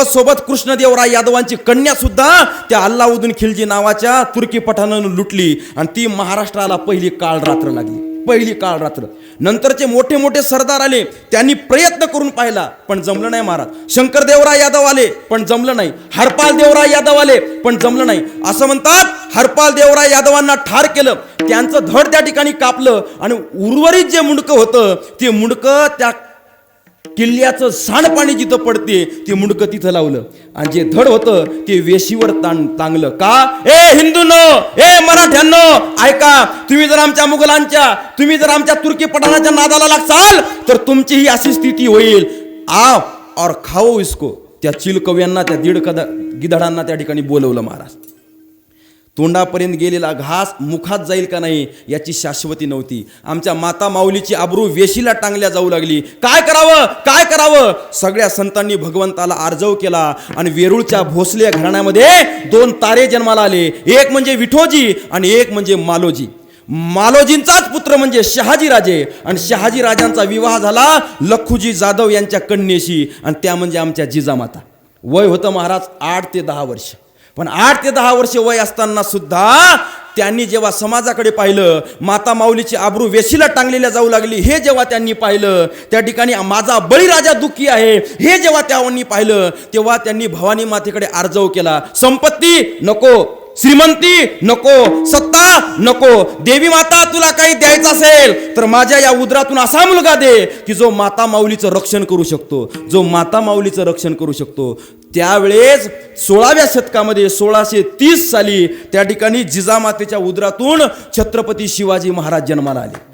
सोबत कृष्णदेवराय यादवांची कन्या सुद्धा त्या अल्लाउद्दीन खिलजी नावाच्या तुर्की पठाणानं लुटली. आणि ती महाराष्ट्राला पहिली काळ रात्र लागली, पहिली काळ रात्र. नंतरचे मोठे मोठे सरदार आले, त्यांनी प्रयत्न करून पाहिला पण जमलं नाही महाराज. शंकरदेवराय यादव आले पण जमलं नाही. हरपाल देवराय यादव आले पण जमलं नाही. असं म्हणतात, हरपाल देवराय यादवांना ठार केलं, त्यांचं धड त्या ठिकाणी कापलं आणि उर्वरित जे मुंडकं होतं ते मुंडकं त्या किल्ल्याचं सांडपाणी जिथं पडते ते मुंडकं तिथं लावलं आणि जे धड होतं ते वेशीवर टांगलं. का? ए हिंदूंनो, ए मराठ्यांनो, ऐका, तुम्ही जर आमच्या तुर्की पठाणाच्या नादाला लागसाल तर तुमची ही अशी स्थिती होईल. आओ और खाओ इसको. त्या चिलकव्यांना, त्या गिधाडांना त्या ठिकाणी बोलवलं महाराज. तोंडापर्यंत गेलेला घास मुखात जाईल का नाही याची शाश्वती नव्हती. आमच्या माता माऊलीची आबरू वेशीला टांगल्या जाऊ लागली. काय करावं? सगळ्या संतांनी भगवंताला आर्जव केला आणि वेरूळच्या भोसले घराण्यामध्ये 2 तारे जन्माला आले. एक म्हणजे विठोजी आणि एक म्हणजे मालोजी. मालोजींचाच पुत्र म्हणजे शहाजी राजे, आणि शहाजी राजांचा विवाह झाला लखुजी जाधव यांच्या कन्येशी, आणि त्या म्हणजे आमच्या जिजामाता. वय होतं महाराज 8 ते 10 वर्ष. पण 8 ते 10 वर्ष वय असताना सुद्धा त्यांनी जेव्हा समाजाकडे पाहिलं, माता माऊलीची आबरू वेशीला टांगलेल्या जाऊ लागली हे जेव्हा त्यांनी पाहिलं, त्या ठिकाणी माझा बळीराजा दुःखी आहे हे जेव्हा त्यांनी पाहिलं, तेव्हा त्यांनी भवानी मातेकडे अर्जव केला. संपत्ती नको, श्रीमंती नको, सत्ता नको, देवी माता तुला काही द्यायचं असेल तर माझ्या या उदरातून असा मुलगा दे की जो माता माऊलीचं रक्षण करू शकतो, जो माता माऊलीचं रक्षण करू शकतो. त्यावेळेस 16व्या शतकामध्ये 1630 साली त्या ठिकाणी जिजामातेच्या उदरातून छत्रपती शिवाजी महाराज जन्माला आले.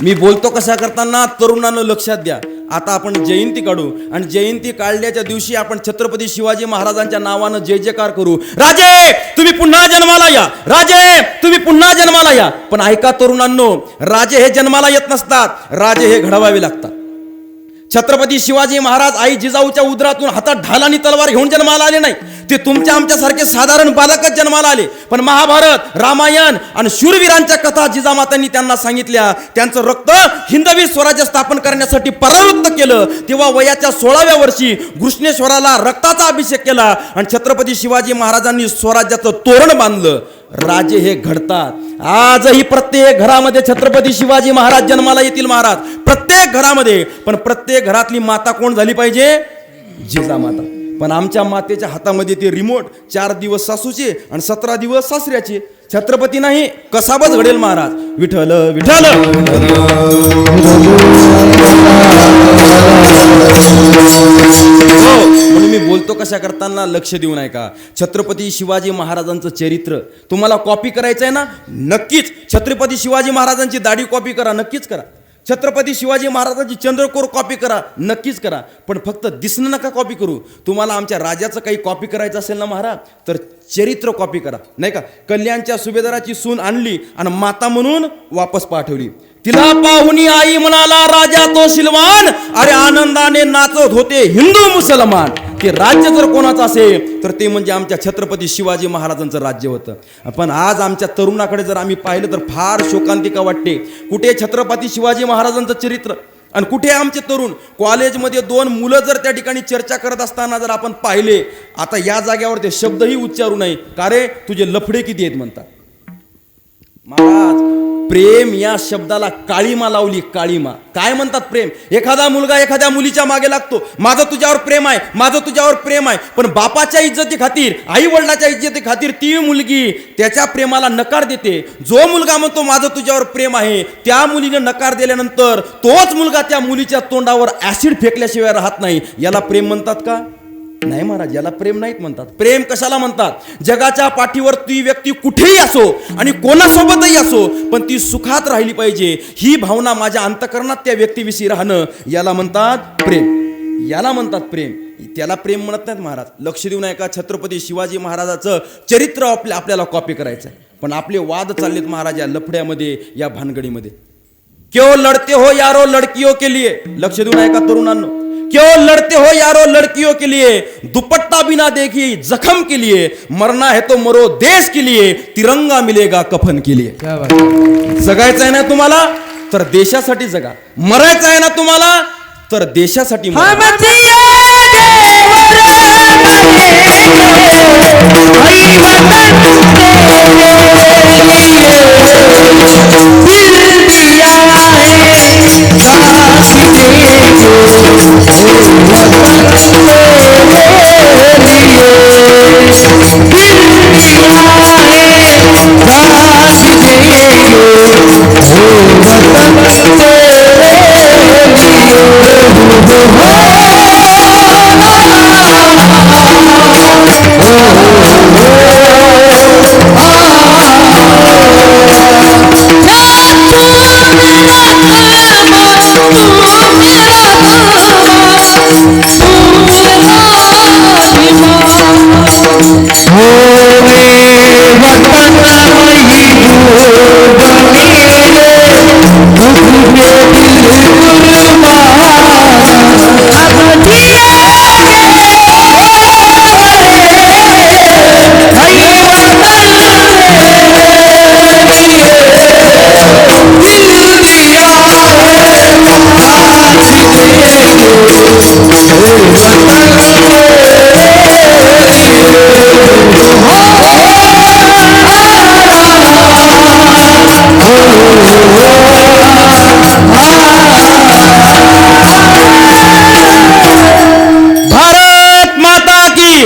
मी बोलतो कशा करताना तरुणांना लक्षात द्या. आता आपण जयंती काढू, आणि जयंती काढल्याच्या दिवशी आपण छत्रपती शिवाजी महाराजांच्या नावानं जय जयकार करू. राजे तुम्ही पुन्हा जन्माला या, राजे तुम्ही पुन्हा जन्माला या. पण ऐका तरुणांनो, राजे हे जन्माला येत नसतात, राजे हे घडवावे लागतात. छत्रपती शिवाजी महाराज आई जिजाऊच्या उदरातून हातात ढाल आणि तलवार घेऊन जन्माला आले नाही. ते तुमच्या आमच्यासारखे साधारण बालकच जन्माला आले. पण महाभारत, रामायण आणि शूरवीरांच्या कथा जिजामातांनी त्यांना सांगितल्या. त्यांचं रक्त हिंदवी स्वराज्य स्थापन करण्यासाठी परावृत्त केलं. तेव्हा वयाच्या 16व्या वर्षी घृष्णेश्वराला रक्ताचा अभिषेक केला आणि छत्रपती शिवाजी महाराजांनी स्वराज्याचं तोरण बांधलं. राजे हे घडतात. आजही प्रत्येक घरामध्ये छत्रपती शिवाजी महाराज जन्माला येतील महाराज, प्रत्येक घरामध्ये. पण प्रत्येक घरातली माता कोण झाली पाहिजे? जिजामाता. पण आमच्या मातेच्या हातामध्ये ते रिमोट, 4 दिवस सासूचे आणि 17 दिवस सासऱ्याचे. छत्रपती नाही, कसाबच घडेल महाराज. विठ्ठल विठ्ठल. म्हणून मी बोलतो कशा करताना लक्ष देऊन ऐका. छत्रपती शिवाजी महाराजांचं चरित्र तुम्हाला कॉपी करायचं आहे ना, नक्कीच छत्रपती शिवाजी महाराजांची दाढी कॉपी करा, नक्कीच करा. छत्रपती शिवाजी महाराजांची चंद्रकोर कॉपी करा, नक्कीच करा. पण फक्त दिसणं नका कॉपी करू. तुम्हाला आमच्या राजाचं काही कॉपी करायचं असेल ना महाराज, तर चरित्र कॉपी करा. नाही का, कल्याणच्या सुभेदाराची सून आणली आणि माता म्हणून वापस पाठवली. तिला पाहुणी आई म्हणाला राजा तो शिलवान, अरे आनंदाने नाचत होते हिंदू मुसलमान. ते राज्य जर कोणाचं असेल तर ते म्हणजे आमच्या छत्रपती शिवाजी महाराजांचं राज्य होतं. पण आज आमच्या तरुणाकडे जर आम्ही पाहिलं तर फार शोकांतिका वाटते. कुठे छत्रपती शिवाजी महाराजांचं चरित्र आणि कुठे आमचे तरुण? कॉलेजमध्ये 2 मुलं जर त्या ठिकाणी चर्चा करत असताना जर आपण पाहिले, आता या जाग्यावर ते शब्दही उच्चारू नये, का रे तुझे लफडे किती आहेत म्हणतात. महाराज, प्रेम या शब्दाला काळीमा लावली, काळीमा. काय म्हणतात प्रेम? एखादा मुलगा एखाद्या मुलीच्या मागे लागतो, माझं तुझ्यावर प्रेम आहे, माझं तुझ्यावर प्रेम आहे. पण बापाच्या इज्जती खातीर, आई वडिलाच्या इज्जती खातीर ती मुलगी त्याच्या प्रेमाला नकार देते. जो मुलगा म्हणतो माझं तुझ्यावर प्रेम आहे, त्या मुलीने नकार दिल्यानंतर तोच मुलगा त्या मुलीच्या तोंडावर ऍसिड फेकल्याशिवाय राहत नाही. याला प्रेम म्हणतात का? नाही महाराज, याला प्रेम नाहीत म्हणतात. प्रेम कशाला म्हणतात? जगाच्या पाठीवर ती व्यक्ती कुठेही असो आणि कोणासोबतही असो, पण ती सुखात राहिली पाहिजे, ही भावना माझ्या अंतःकरणात त्या व्यक्तीविषयी राहणं, याला म्हणतात प्रेम. याला म्हणतात प्रेम. त्याला प्रेम म्हणत नाहीत महाराज. लक्ष देऊन ऐका. छत्रपती शिवाजी महाराजाचं चरित्र आपल्याला कॉपी करायचं आहे. पण आपले वाद चाललेत महाराज या लफड्यामध्ये, या भानगडीमध्ये. क्यों लढते हो यारो लडकियों के लिए. लक्ष देऊन ऐका तरुणांनो. क्यों लड़ते हो यारो लड़कियों के लिए, दुपट्टा बिना देखी जख्म के लिए, मरना है तो मरो देश के लिए, तिरंगा मिलेगा कफन के लिए. जगायचं आहे ना तुम्हाला तर देशासाठी जगा, मरायचं आहे ना तुम्हाला तर देशासाठी मरा.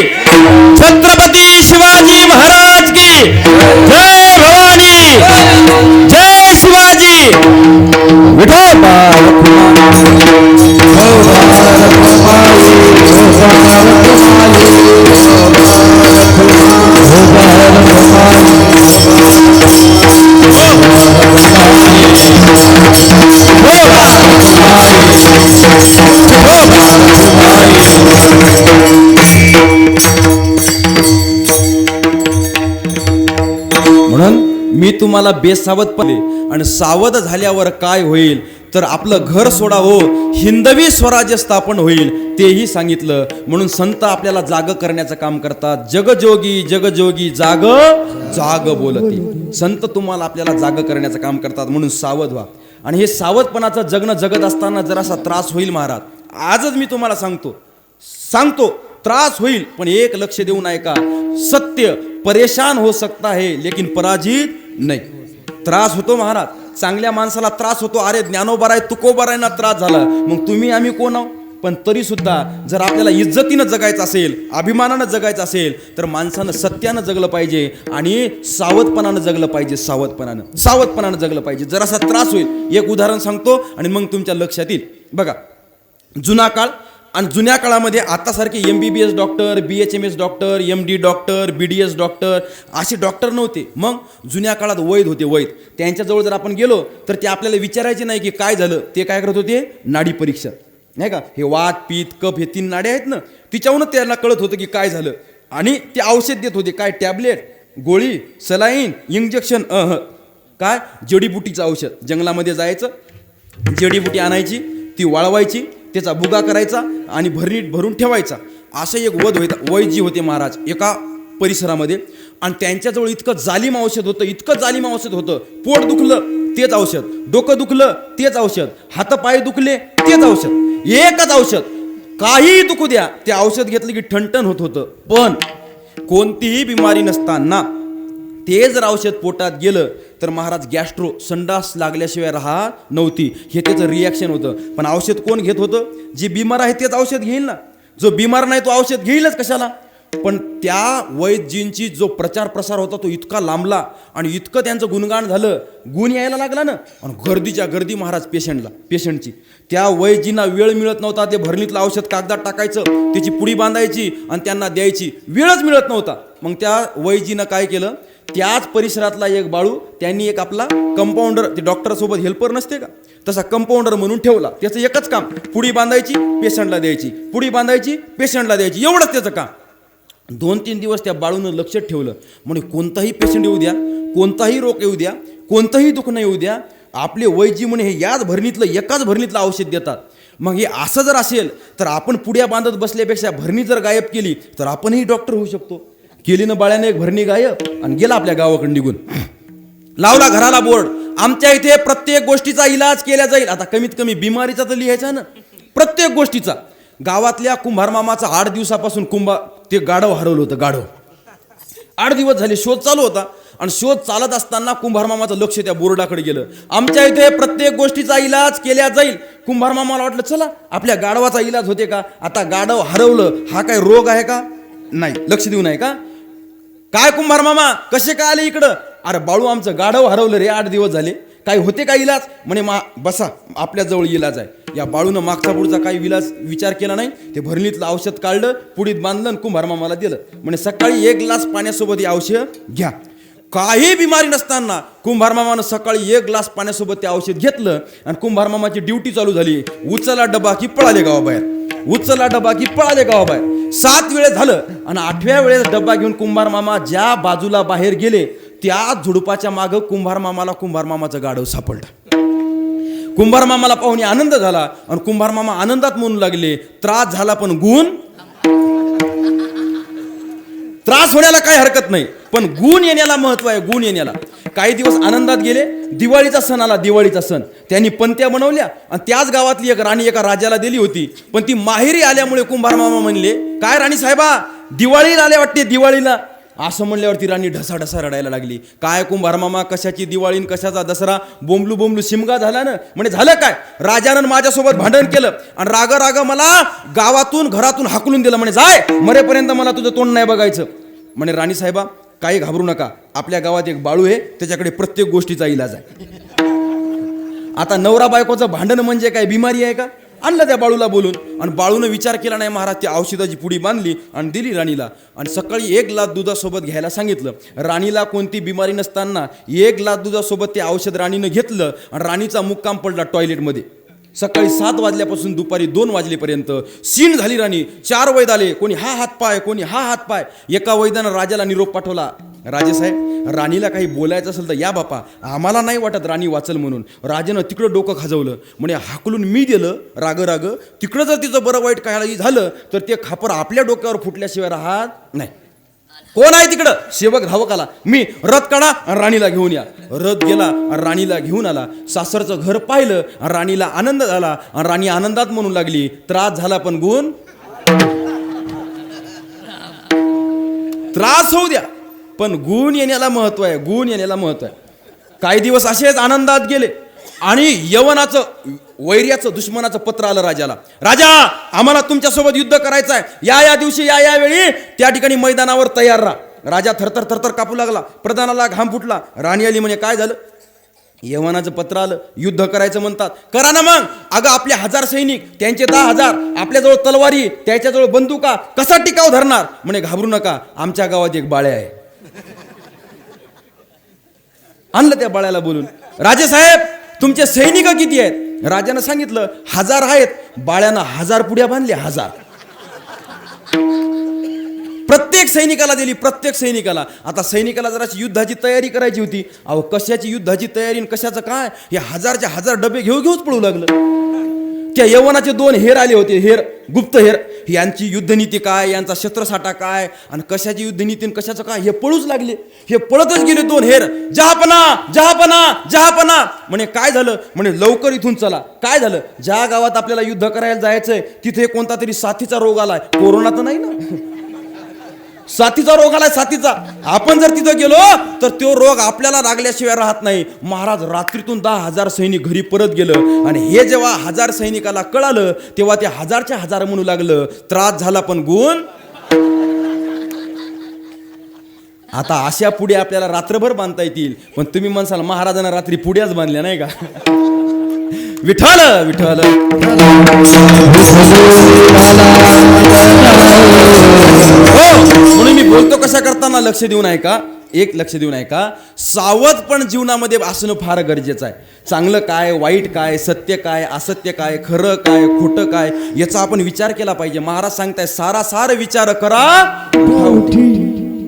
छत्रपती शिवाजी महाराज की जय भवानी, जय शिवाजी. म्हणून मी तुम्हाला बेसावध पडले आणि सावध झाल्यावर काय होईल तर आपलं घर सोडा हो, हिंदवी स्वराज्य स्थापन होईल तेही सांगितलं. म्हणून संत आपल्याला जाग करण्याचं काम करतात. जगजोगी जगजोगी जाग जाग बोलती. संत तुम्हाला आपल्याला जाग करण्याचं काम करतात. म्हणून सावध व्हा. आणि हे सावधपणाचं जगणं जगत असताना जरासा त्रास होईल महाराज. आजच मी तुम्हाला सांगतो त्रास होईल, पण एक लक्ष देऊन ऐका. सत्य परेशान हो सकता है लेकिन पराजित नाही. त्रास होतो महाराज, चांगल्या माणसाला त्रास होतो. अरे ज्ञानोबा आहे तुकोबा आहे ना त्रास झाला, मग तुम्ही आम्ही कोण आहो. पण तरी सुद्धा जर आपल्याला इज्जतीनं जगायचं असेल, अभिमानानं जगायचं असेल तर माणसानं सत्यानं जगलं पाहिजे आणि सावधपणानं जगलं पाहिजे. सावधपणानं जगलं पाहिजे. जरासा त्रास होईल. एक उदाहरण सांगतो आणि मग तुमच्या लक्षात येईल. बघा, जुना काळ आणि जुन्या काळामध्ये आतासारखे MBBS doctor, BHMS doctor, MD doctor, BDS doctor असे डॉक्टर नव्हते. मग जुन्या काळात वैद्य होते. वैद्य त्यांच्याजवळ जर आपण गेलो तर ते आपल्याला विचारायचे नाही की काय झालं. ते काय करत होते, नाडी परीक्षा नाही का. हे वात पित्त कफ हे 3 नाड्या आहेत ना, तिच्यावरूनच त्यांना कळत होतं की काय झालं. आणि ते औषध देत होते. काय टॅबलेट, गोळी, सलाईन, इंजेक्शन, काय जडीबुटीचं औषध. जंगलामध्ये जायचं, जडीबुटी आणायची, ती वाळवायची, त्याचा बुगा करायचा आणि भरणीत भरून ठेवायचा. असं एक वैद्य होते महाराज एका परिसरामध्ये. आणि त्यांच्याजवळ इतकं जालिम औषध होतं. पोट दुखलं तेच औषध, डोकं दुखलं तेच औषध, हातपाय दुखले तेच औषध, एकच औषध. काही दुखू द्या, ते औषध घेतलं की ठणठण होत होतं. पण कोणतीही बिमारी नसताना ते जर औषध पोटात गेलं तर महाराज गॅस्ट्रो संडास लागल्याशिवाय राहत नव्हती. हे त्याचं रिॲक्शन होतं. पण औषध कोण घेत होतं, जे बिमार आहे तेच औषध घेईल ना. जो बिमार नाही तो औषध घेईलच कशाला. पण त्या वैद्यजींची जो प्रचार प्रसार होता तो इतका लांबला आणि इतकं त्यांचं गुणगान झालं, गुण यायला लागला ना. आणि गर्दीच्या गर्दी महाराज पेशंटची. त्या वैद्यजींना वेळ मिळत नव्हता. ते भरणीतलं औषध कागदात टाकायचं, त्याची पुडी बांधायची आणि त्यांना द्यायची. वेळच मिळत नव्हता. मग त्या वैद्यजीनं काय केलं, त्याच परिसरातला एक बाळू त्यांनी एक आपला कंपाऊंडर, ते डॉक्टरसोबत हेल्पर नसते का, तसा कंपाऊंडर म्हणून ठेवला. त्याचं एकच काम, पुडी बांधायची पेशंटला द्यायची, पुडी बांधायची पेशंटला द्यायची, एवढंच त्याचं काम. 2-3 दिवस त्या बाळूनं लक्षात ठेवलं. म्हणजे कोणताही पेशंट येऊ द्या, कोणताही रोग येऊ द्या, कोणतंही दुःख नाही येऊ द्या, आपले वैद्य म्हणे हे एकाच भरणीतलं औषध देतात. मग हे असं जर असेल तर आपण पुड्या बांधत बसल्यापेक्षा भरणी जर गायब केली तर आपणही डॉक्टर होऊ शकतो. केली ना बाळ्याने एक भरणी गायब आणि गेला आपल्या गावाकडे निघून. लावला घराला बोर्ड, आमच्या इथे प्रत्येक गोष्टीचा इलाज केला जाईल. आता कमीत कमी बिमारीचा तर लिहायचा ना, प्रत्येक गोष्टीचा. गावातल्या कुंभार मामाचा 8 दिवसापासून ते गाढव हरवलं होतं. गाढव 8 दिवस झाले शोध चालू होता. आणि शोध चालत असताना कुंभार मामाचं लक्ष त्या बोर्डाकडे गेलं. आमच्या इथे प्रत्येक गोष्टीचा इलाज केला जाईल. कुंभार मामाला वाटलं चला आपल्या गाढवाचा इलाज होते का. आता गाढव हरवलं, हा काय रोग आहे का, नाही, लक्ष देऊ नये का. काय कुंभार मामा कसे काय आले इकडं. अरे बाळू आमचं गाढव हरवलं रे, 8 दिवस झाले, काय होते का इलाज. म्हणे बसा आपल्याजवळ इलाज आहे. या बाळूनं मागचा पुढचा काही विचार केला नाही. ते भरणीतलं औषध काढलं, पुडीत बांधलं आणि कुंभार मामाला दिलं. म्हणे सकाळी 1 ग्लास पाण्यासोबत हे औषध घ्या. काही बिमारी नसताना कुंभार मामानं सकाळी 1 ग्लास पाण्यासोबत ते औषध घेतलं आणि कुंभार मामाची ड्युटी चालू झाली. उचला डबा की पळाले गावाबाहेर, उचलला डबा की पळाले गावाबाहेर. 7 वेळेस झालं आणि 8व्या वेळेस डबा घेऊन कुंभार मामा ज्या बाजूला बाहेर गेले त्या झुडपाच्या मागं कुंभार मामाचं गाढव सापडलं. कुंभार मामाला पाहून आनंद झाला आणि कुंभार मामा आनंदात म्हणू लागले, त्रास झाला पण गुण. त्रास होण्याला काही हरकत नाही, पण गुण येण्याला महत्व आहे. गुण येण्याला. काही दिवस आनंदात गेले. दिवाळीचा सण आला, दिवाळीचा सण. त्यांनी पंत्या बनवल्या आणि त्याच गावातली एक राणी एका राजाला दिली होती. पण ती माहेरी आल्यामुळे कुंभार मामा म्हणले, काय राणी साहेबा दिवाळीला आल्या वाटते दिवाळीला. असं म्हणल्यावरती राणी ढसाढसा रडायला लागली. काय कुंभार मामा, कशाची दिवाळी न कशाचा दसरा, बोंबलू बोंबलू शिमगा झाला ना. म्हणे झालं काय, राजानं माझ्यासोबत भांडण केलं आणि राग राग मला गावातून घरातून हाकलून दिलं. म्हणे जाय, मरेपर्यंत मला तुझं तोंड नाही बघायचं. म्हणे राणी साहेबा काही घाबरू नका, आपल्या गावात एक बाळू आहे, त्याच्याकडे प्रत्येक गोष्टीचा इलाज आहे. आता नवरा बायकोचं भांडण म्हणजे काय बिमारी आहे का? आणलं त्या बाळूला बोलून आणि बाळूनं विचार केला नाही महाराज. ती औषधाची पुडी बांधली आणि दिली राणीला आणि सकाळी 1 ग्लास दुधासोबत घ्यायला सांगितलं. राणीला कोणती बिमारी नसताना 1 ग्लास दुधासोबत ते औषध राणीनं घेतलं आणि राणीचा मुक्काम पडला टॉयलेटमध्ये. सकाळी 7 वाजल्यापासून दुपारी 2 वाजलेपर्यंत सीन झाली राणी. 4 वैद आले, कोणी हा हात पाय, कोणी हा हात पाय. एका वैद्यानं राजाला निरोप पाठवला, राजेसाहेब राणीला काही बोलायचं असेल तर या बापा, आम्हाला नाही वाटत राणी वाचल म्हणून. राजानं तिकडं डोकं खाजवलं. म्हणे हाकलून मी दिलं राग राग, तिकडं जर तिचं बरं वाईट काही झालं तर ते खापर आपल्या डोक्यावर फुटल्याशिवाय राहत नाही. कोण आहे तिकडं? सेवक धावक आला. मी रथ काढा राणीला घेऊन या. रथ गेला, राणीला घेऊन आला. सासरचं घर पाहिलं, राणीला आनंद झाला. राणी आनंदात म्हणू लागली, त्रास झाला पण गुण, त्रास होऊ द्या पण गुण येण्याला महत्व आहे, गुण येण्याला महत्व आहे. काही दिवस असेच आनंदात गेले आणि यवनाचं वैर्याचं दुश्मनाचं पत्र आलं राजाला. राजा, आम्हाला तुमच्यासोबत युद्ध करायचं आहे, या दिवशी या वेळी त्या ठिकाणी मैदानावर तयार राहा. राजा थरथर थरथर कापू लागला, प्रधानाला घाम फुटला. राणी आली, म्हणे काय झालं? यवनाचं पत्र आलं, युद्ध करायचं म्हणतात. करा ना मग. अगं आपले 1000 सैनिक, त्यांचे 10,000, आपल्याजवळ तलवारी, त्याच्याजवळ बंदुका, कसा टिकाव धरणार? म्हणे घाबरू नका, आमच्या गावात एक बाळे आहे. आणलं त्या बाळ्याला बोलून. राजेसाहेब तुमचे सैनिक किती आहेत? राजानं सांगितलं 1000 आहेत. बाळ्यानं 1000 पुड्या बांधल्या, 1000 प्रत्येक सैनिकाला दिली, प्रत्येक सैनिकाला. आता सैनिकाला जराशी युद्धाची तयारी करायची होती. अहो कशाची युद्धाची तयारी, कशाचं काय, हे 1000च्या 1000 डबे घेऊच पळू लागलं. त्या यवनाचे 2 हेर आले होते, हेर, गुप्त हेर. यांची युद्धनीती काय, यांचा शस्त्रसाठा काय आणि कशाची युद्धनीती आणि कशाचं काय, हे पळूच लागले. हे पळतच गेले 2 हेर. जहापना जहापना जहापना. म्हणे काय झालं? म्हणे लवकर इथून चला. काय झालं? ज्या गावात आपल्याला युद्ध करायला जायचंय तिथे कोणता तरी साथीचा रोग आलाय. कोरोना तर नाही ना? साथीचा रोग आलाय, साथीचा. आपण जर तिथं गेलो तर तो रोग आपल्याला लागल्याशिवाय राहत नाही. महाराज रात्रीतून 10,000 सैनिक घरी परत गेलं आणि हे जेव्हा 1000 सैनिकाला कळालं तेव्हा ते 1000च्या 1000 म्हणू लागलं, त्रास झाला पण गुण. आता अशा पुढे आपल्याला रात्रभर बांधता येतील, पण तुम्ही म्हणसाल महाराजांना रात्री पुढ्याच बांधल्या नाही का? विठ्ठल विठ्ठल. म्हणून मी बोलतो कशा करताना लक्ष देऊन ऐका, एक लक्ष देऊन ऐका. सावध पण जीवनामध्ये असणं फार गरजेचं आहे. चांगलं काय, वाईट काय, सत्य काय, असत्य काय, खरं काय, खोटं काय, याचा आपण विचार केला पाहिजे. महाराज सांगताय सारासार विचार करा.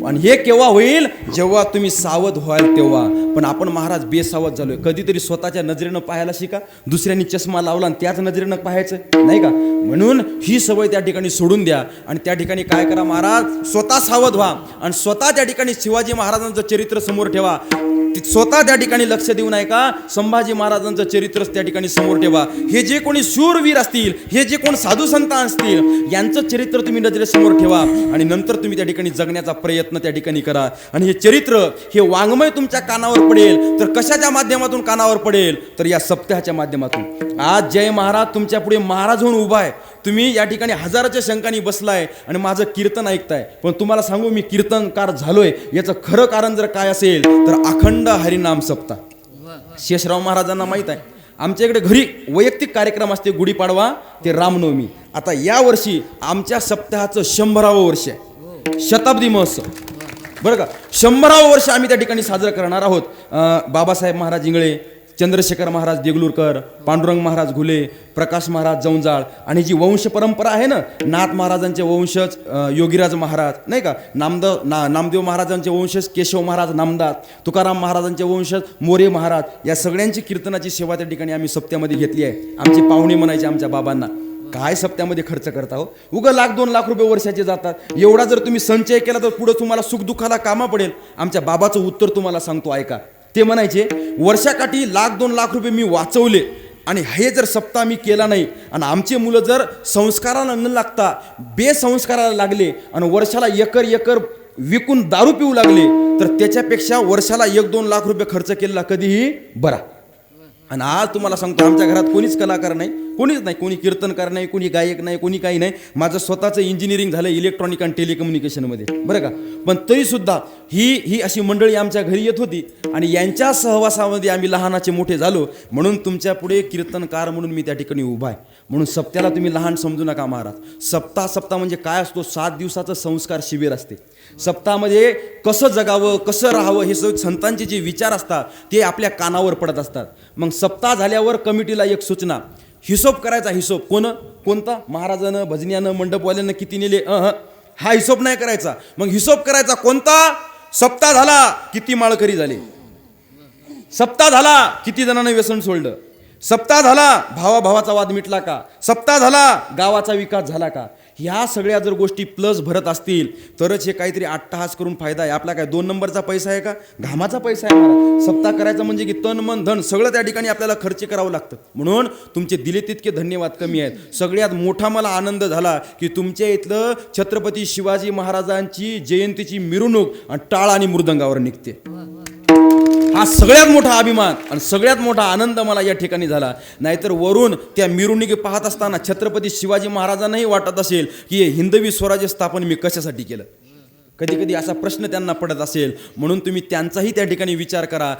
आणि हे केव्हा होईल? जेव्हा तुम्ही सावध व्हाल तेव्हा. पण आपण महाराज बेसावध झालोय. कधीतरी स्वतःच्या नजरेनं पाहायला शिका. दुसऱ्यांनी चष्मा लावला आणि त्याच नजरेनं पाहायचं नाही का? म्हणून ही सवय त्या ठिकाणी सोडून द्या आणि त्या ठिकाणी काय करा महाराज, स्वतः सावध व्हा आणि स्वतः त्या ठिकाणी शिवाजी महाराजांचं चरित्र समोर ठेवा. स्वतः त्या ठिकाणी लक्ष देऊन ऐका. संभाजी महाराजांचं चरित्र त्या ठिकाणी समोर ठेवा. हे जे कोणी शूरवीर असतील, हे जे कोण साधू संत असतील, यांचं चरित्र तुम्ही नजरेसमोर ठेवा आणि नंतर तुम्ही त्या ठिकाणी जगण्याचा प्रयत्न त्या ठिकाणी करा. आणि हे चरित्र, हे वाङ्मय तुमच्या कानावर पडेल तर कशाच्या माध्यमातून कानावर पडेल? तर या सप्ताहाच्या माध्यमातून. आज जय महाराज तुमच्या पुढे महाराज होऊन उभा आहे. तुम्ही या ठिकाणी हजाराच्या शंकानी बसलाय आणि माझं कीर्तन ऐकताय. पण तुम्हाला सांगू, मी कीर्तनकार झालोय याचं खरं कारण जर काय असेल तर अखंड हरिनाम सप्ताह. शेषराव महाराजांना माहित आहे, आमच्या इकडे घरी वैयक्तिक कार्यक्रम असते, गुढीपाडवा ते रामनवमी. आता या वर्षी आमच्या सप्ताहाचं 100वे वर्ष आहे, शताब्दी महोत्सव बरं का. 100वे वर्ष आम्ही त्या ठिकाणी साजरं करणार आहोत. बाबासाहेब महाराज इंगळे, चंद्रशेखर महाराज देगलूरकर, पांडुरंग महाराज घुले, प्रकाश महाराज जौंजाळ आणि जी वंश परंपरा आहे ना, नाथ महाराजांचे वंशज योगीराज महाराज नाही का, नामदेव महाराजांचे वंशज केशव महाराज नामदास, तुकाराम महाराजांचे वंशज मोरे महाराज, या सगळ्यांची कीर्तनाची सेवा त्या ठिकाणी आम्ही सप्त्यामध्ये घेतली आहे. आमची पाहुणे म्हणायचे आमच्या बाबांना, काय सप्त्यामध्ये खर्च करता हो, उगा 1,00,000-2 लाख रुपये वर्षाचे जातात. एवढा जर तुम्ही संचय केला तर पुढे तुम्हाला सुखदुःखाला कामा पडेल. आमच्या बाबाचं उत्तर तुम्हाला सांगतो ऐका. ते म्हणायचे, वर्षाकाठी 1,00,000-2 लाख रुपये मी वाचवले आणि हे जर सप्ताह मी केला नाही आणि आमचे मुलं जर संस्काराला न लागता बेसंस्काराला लागले आणि वर्षाला एकर विकून दारू पिऊ लागले तर त्याच्यापेक्षा वर्षाला 1-2 लाख रुपये खर्च केलेला कधीही बरा. आणि आज तुम्हाला सांगतो आमच्या घरात कोणीच कलाकार नाही, कोणीच नाही, कोणी कीर्तनकार नाही, कोणी गायक नाही, कोणी काही नाही. माझं स्वतःचं इंजिनिअरिंग झालं इलेक्ट्रॉनिक आणि टेलिकम्युनिकेशनमध्ये, बरं का. पण तरीसुद्धा ही अशी मंडळी आमच्या घरी येत होती आणि यांच्या सहवासामध्ये आम्ही लहानाचे मोठे झालो. म्हणून तुमच्या पुढे कीर्तनकार म्हणून मी त्या ठिकाणी उभा आहे. म्हणून सप्त्याला तुम्ही लहान समजू नका महाराज. सप्ताह म्हणजे काय असतो? 7 दिवसाचं संस्कार शिबिर असते. सप्ताहामध्ये कसं जगावं, कसं राहावं हे संतांचे जे विचार असतात ते आपल्या कानावर पडत असतात. मग सप्ताह झाल्यावर कमिटीला एक सूचना, हिशोब करायचा. हिशोब कोणता? महाराजानं, भजन्यानं, मंडपवाल्यानं किती नेले, हा हिशोब नाही करायचा. मग हिशोब करायचा कोणता? सप्ताह झाला किती माळकरी झाले, सप्ताह झाला किती जणांना व्यसन सोडलं, सप्ताह झाला भावाभावाचा वाद मिटला का, सप्ताह झाला गावाचा विकास झाला का. ह्या सगळ्या जर गोष्टी प्लस भरत असतील तरच हे काहीतरी अट्टहास करून फायदा आहे. आपला काय 2 नंबरचा पैसा आहे का? घामाचा पैसा आहे मला. सप्ताह करायचा म्हणजे की तन मन धन सगळं त्या ठिकाणी आपल्याला खर्च करावं लागतं. म्हणून तुमचे दिले तितके धन्यवाद कमी आहेत. सगळ्यात मोठा मला आनंद झाला की तुमच्या इथलं छत्रपती शिवाजी महाराजांची जयंतीची मिरवणूक आणि टाळ आणि मृदंगावर निघते. हा सगळ्यात मोठा अभिमान आणि सगळ्यात मोठा आनंद मला या ठिकाणी झाला. नाहीतर वरून त्या मिरवणुकी पाहत असताना छत्रपती शिवाजी महाराजांनाही वाटत असेल की हे हिंदवी स्वराज्य स्थापन मी कशासाठी केलं. कधी कधी असा प्रश्न त्यांना पडत असेल. म्हणून तुम्ही त्यांचाही त्या ठिकाणी विचार करा.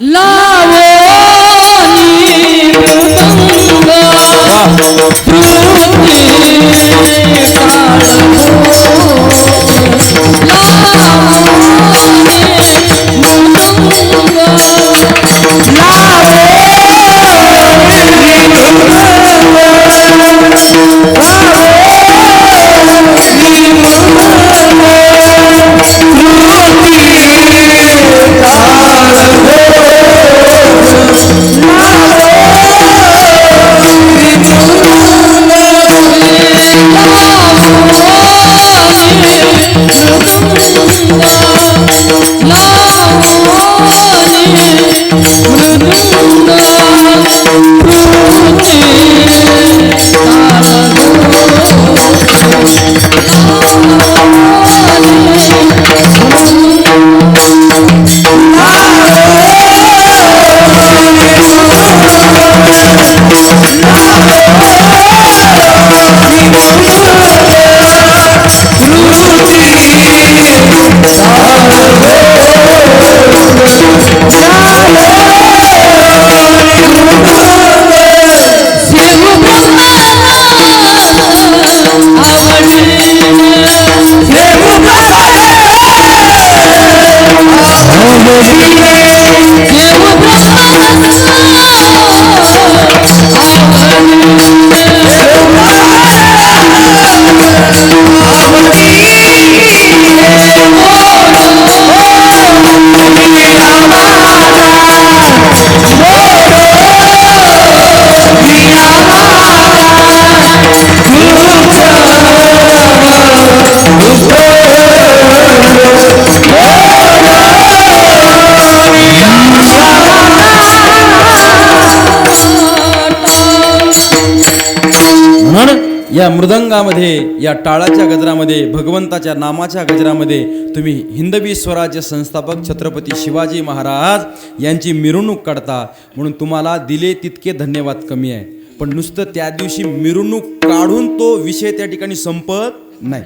या मृदंगामध्ये, या टाळाच्या गजरामध्ये, भगवंताच्या नामाच्या गजरामध्ये तुम्ही हिंदवी स्वराज्य संस्थापक छत्रपती शिवाजी महाराज यांची मिरवणूक काढता. म्हणून तुम्हाला दिले तितके धन्यवाद कमी आहे. पण नुसतं त्या दिवशी मिरवणूक काढून तो विषय त्या ठिकाणी संपत नाही.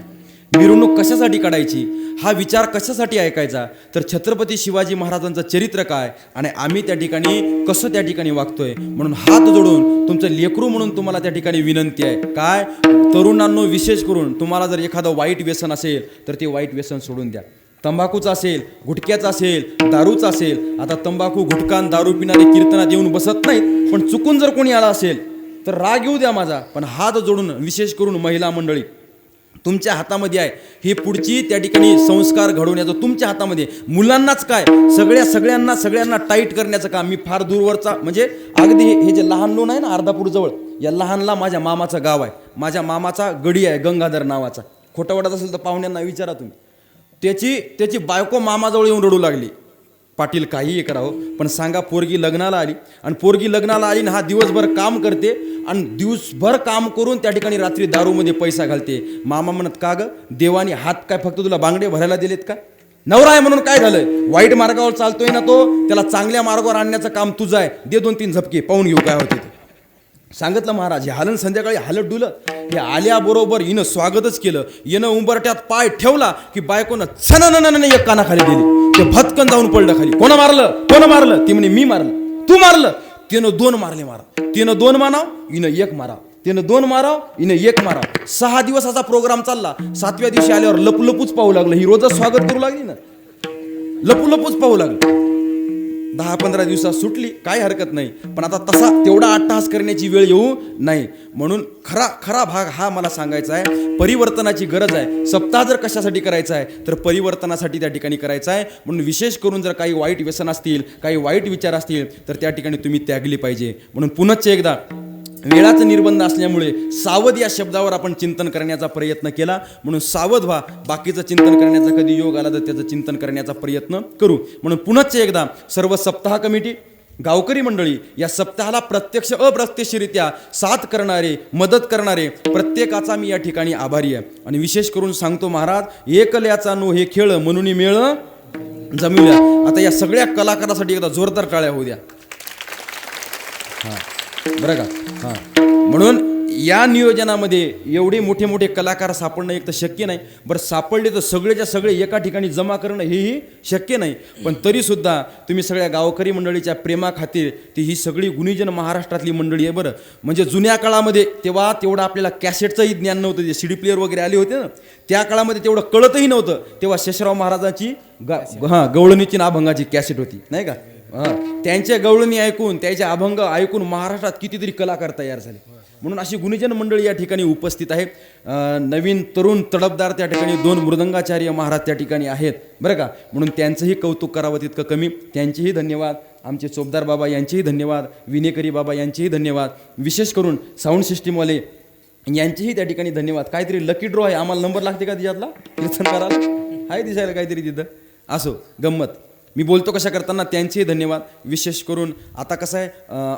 मिरवणूक कशासाठी काढायची, हा विचार कशासाठी ऐकायचा, तर छत्रपती शिवाजी महाराजांचं चरित्र काय आणि आम्ही त्या ठिकाणी कसं त्या ठिकाणी वागतोय. म्हणून हात जोडून तुमचं लेकरू म्हणून तुम्हाला त्या ठिकाणी विनंती आहे. काय तरुणांनो, विशेष करून तुम्हाला जर एखादं वाईट व्यसन असेल तर ते वाईट व्यसन सोडून द्या. तंबाखूचं असेल, गुटख्याचं असेल, दारूचं असेल. आता तंबाखू, गुटखा, दारू पिणारे कीर्तनात येऊन बसत नाहीत. पण चुकून जर कोणी आला असेल तर राग येऊ द्या माझा. पण हात जोडून विशेष करून महिला मंडळी तुमच्या हातामध्ये आहे. ही पुढची त्या ठिकाणी संस्कार घडवण्याचं तुमच्या हातामध्ये. मुलांनाच काय, सगळ्यांना टाईट करण्याचं काम. मी फार दूरवरचा म्हणजे अगदी हे जे लहान लोण आहे ना अर्धापूर जवळ, या लहानला माझ्या मामाचं गाव आहे. माझ्या मामाचा गडी आहे गंगाधर नावाचा. खोटं वाटत असेल तर पाहुण्यांना विचारा तुम्ही. त्याची बायको मामाजवळ येऊन रडू लागली. पाटील काहीही करावं पण सांगा, पोरगी लग्नाला आली आणि हा दिवसभर काम करते आणि दिवसभर काम करून त्या ठिकाणी रात्री दारूमध्ये पैसा घालते. मामा म्हणत, का ग देवानी हात काय फक्त तुला बांगडे भरायला दिलेत का? नवरा आहे म्हणून काय झालं, वाईट मार्गावर चालतोय ना तो, त्याला चांगल्या मार्गावर आणण्याचं काम तुझं आहे, दे 2-3 झपके पाहून घेऊ काय होते ते. सांगितलं महाराज. हे हालन संध्याकाळी हालत डुलं. हे आल्याबरोबर हिनं स्वागतच केलं. हिनं उंबरट्यात पाय ठेवला की बायकोनं छन एक कानाखाली दिली. ते भटकन जाऊन पडलं खाली. कोण मारलं? ती म्हणे मी मारलं. तू मारलं? तिनं 2 मारले मारा. तिनं 2 माराव, हिनं 1 मारा. तिनं 2 माराव, हिनं 1 माराव. 6 दिवसाचा प्रोग्राम चालला. 7व्या दिवशी आल्यावर लपूलपूच पाहू लागलं. ही रोजच स्वागत करू लागली ना, लपूलपूच पाहू लागलं. 10-15 दिवसात सुटली, काय हरकत नाही. पण आता तसा तेवढा अट्टहास करण्याची वेळ येऊ नाही. म्हणून खरा भाग हा मला सांगायचा आहे, परिवर्तनाची गरज आहे. सप्ताह जर कशासाठी करायचा आहे तर परिवर्तनासाठी त्या ठिकाणी करायचा आहे. म्हणून विशेष करून जर काही वाईट व्यसन असतील, काही वाईट विचार असतील तर त्या ठिकाणी तुम्ही त्यागली पाहिजे. म्हणून पुनश्च एकदा वेळाचा निर्बंध असल्यामुळे सावध या शब्दावर आपण चिंतन करण्याचा प्रयत्न केला. म्हणून सावध व्हा. बाकीचं चिंतन करण्याचा कधी योग आला तर त्याचं चिंतन करण्याचा प्रयत्न करू. म्हणून पुनश्च एकदा सर्व सप्ताह कमिटी, गावकरी मंडळी या सप्ताहाला प्रत्यक्ष अप्रत्यक्षरित्या साथ करणारे, मदत करणारे प्रत्येकाचा मी या ठिकाणी आभारी आहे. आणि विशेष करून सांगतो महाराज, एकल्याचा नो हे खेळ म्हणून मेळ जमवल्या. आता या सगळ्या कलाकारासाठी एकदा जोरदार टाळ्या होऊ द्या. बरं का? हां, म्हणून या नियोजनामध्ये एवढे मोठे मोठे कलाकार सापडणं एक तर शक्य नाही. बरं, सापडले तर सगळेच्या सगळे एका ठिकाणी जमा करणं हेही शक्य नाही. पण तरीसुद्धा तुम्ही सगळ्या गावकरी मंडळीच्या प्रेमाखातीर ती ही सगळी गुणीजन महाराष्ट्रातली मंडळी आहे. बरं, म्हणजे जुन्या काळामध्ये तेव्हा तेवढं आपल्याला कॅसेटचंही ज्ञान नव्हतं. जे CD प्लेअर वगैरे आले होते ना, त्या काळामध्ये तेवढं कळतही नव्हतं. तेव्हा शेषराव महाराजांची गवळणीची ना अभंगाची कॅसेट होती, नाही का? त्यांच्या गवळणी ऐकून, त्याचे अभंग ऐकून महाराष्ट्रात कितीतरी कलाकार तयार झाले. म्हणून अशी गुणीजन मंडळी या ठिकाणी उपस्थित आहे. नवीन तरुण तडफदार त्या ठिकाणी 2 मृदंगाचार्य महाराज त्या ठिकाणी आहेत, बरं का? म्हणून त्यांचंही कौतुक करावं तितकं कमी. त्यांचेही धन्यवाद. आमचे चोपदार बाबा यांचेही धन्यवाद. विनेकरी बाबा यांचेही धन्यवाद. विशेष करून साऊंड सिस्टीमवाले यांचेही त्या ठिकाणी धन्यवाद. काहीतरी लकी ड्रॉ आहे, आम्हाला नंबर लागते का तिच्यातला कीर्तन करायला? आहे दिसायला काहीतरी तिथं. असो, गंमत. मी बोलतो कशा करताना त्यांचेही धन्यवाद. विशेष करून आता कसं आहे,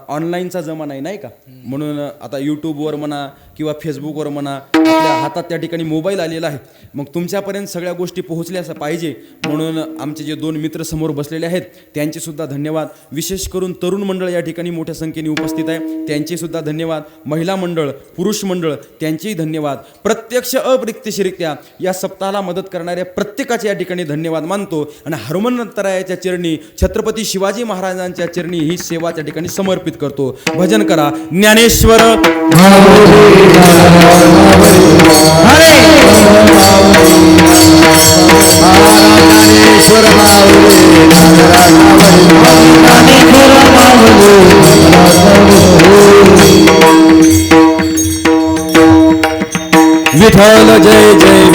ऑनलाईनचा जमाना आहे, नाही का? म्हणून आता यूट्यूबवर म्हणा किंवा फेसबुकवर म्हणा, आपल्या हातात त्या ठिकाणी मोबाईल आलेला आहे. मग तुमच्यापर्यंत सगळ्या गोष्टी पोहोचल्या असं पाहिजे. म्हणून आमचे जे 2 मित्र समोर बसलेले आहेत त्यांचेसुद्धा धन्यवाद. विशेष करून तरुण मंडळ या ठिकाणी मोठ्या संख्येने उपस्थित आहे, त्यांचेसुद्धा धन्यवाद. महिला मंडळ, पुरुष मंडळ त्यांचेही धन्यवाद. प्रत्यक्ष अप्रत्यक्षरित्या या सप्ताहाला मदत करणाऱ्या प्रत्येकाचे या ठिकाणी धन्यवाद मानतो. आणि हनुमंतरायाच्या चरणी, छत्रपती शिवाजी महाराजांच्या चरणी ही सेवा त्या ठिकाणी समर्पित करतो. भजन करा. ज्ञानेश्वर विठ्ठल जय जय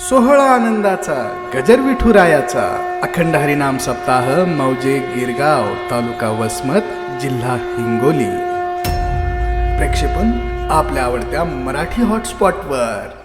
सोहळा आनंदाचा गजर विठुरायाचा अखंड हरिनाम सप्ताह मौजे गिरगाव, तालुका वसमत, जिल्हा हिंगोली. प्रक्षेपण आपल्या आवडत्या मराठी हॉटस्पॉटवर.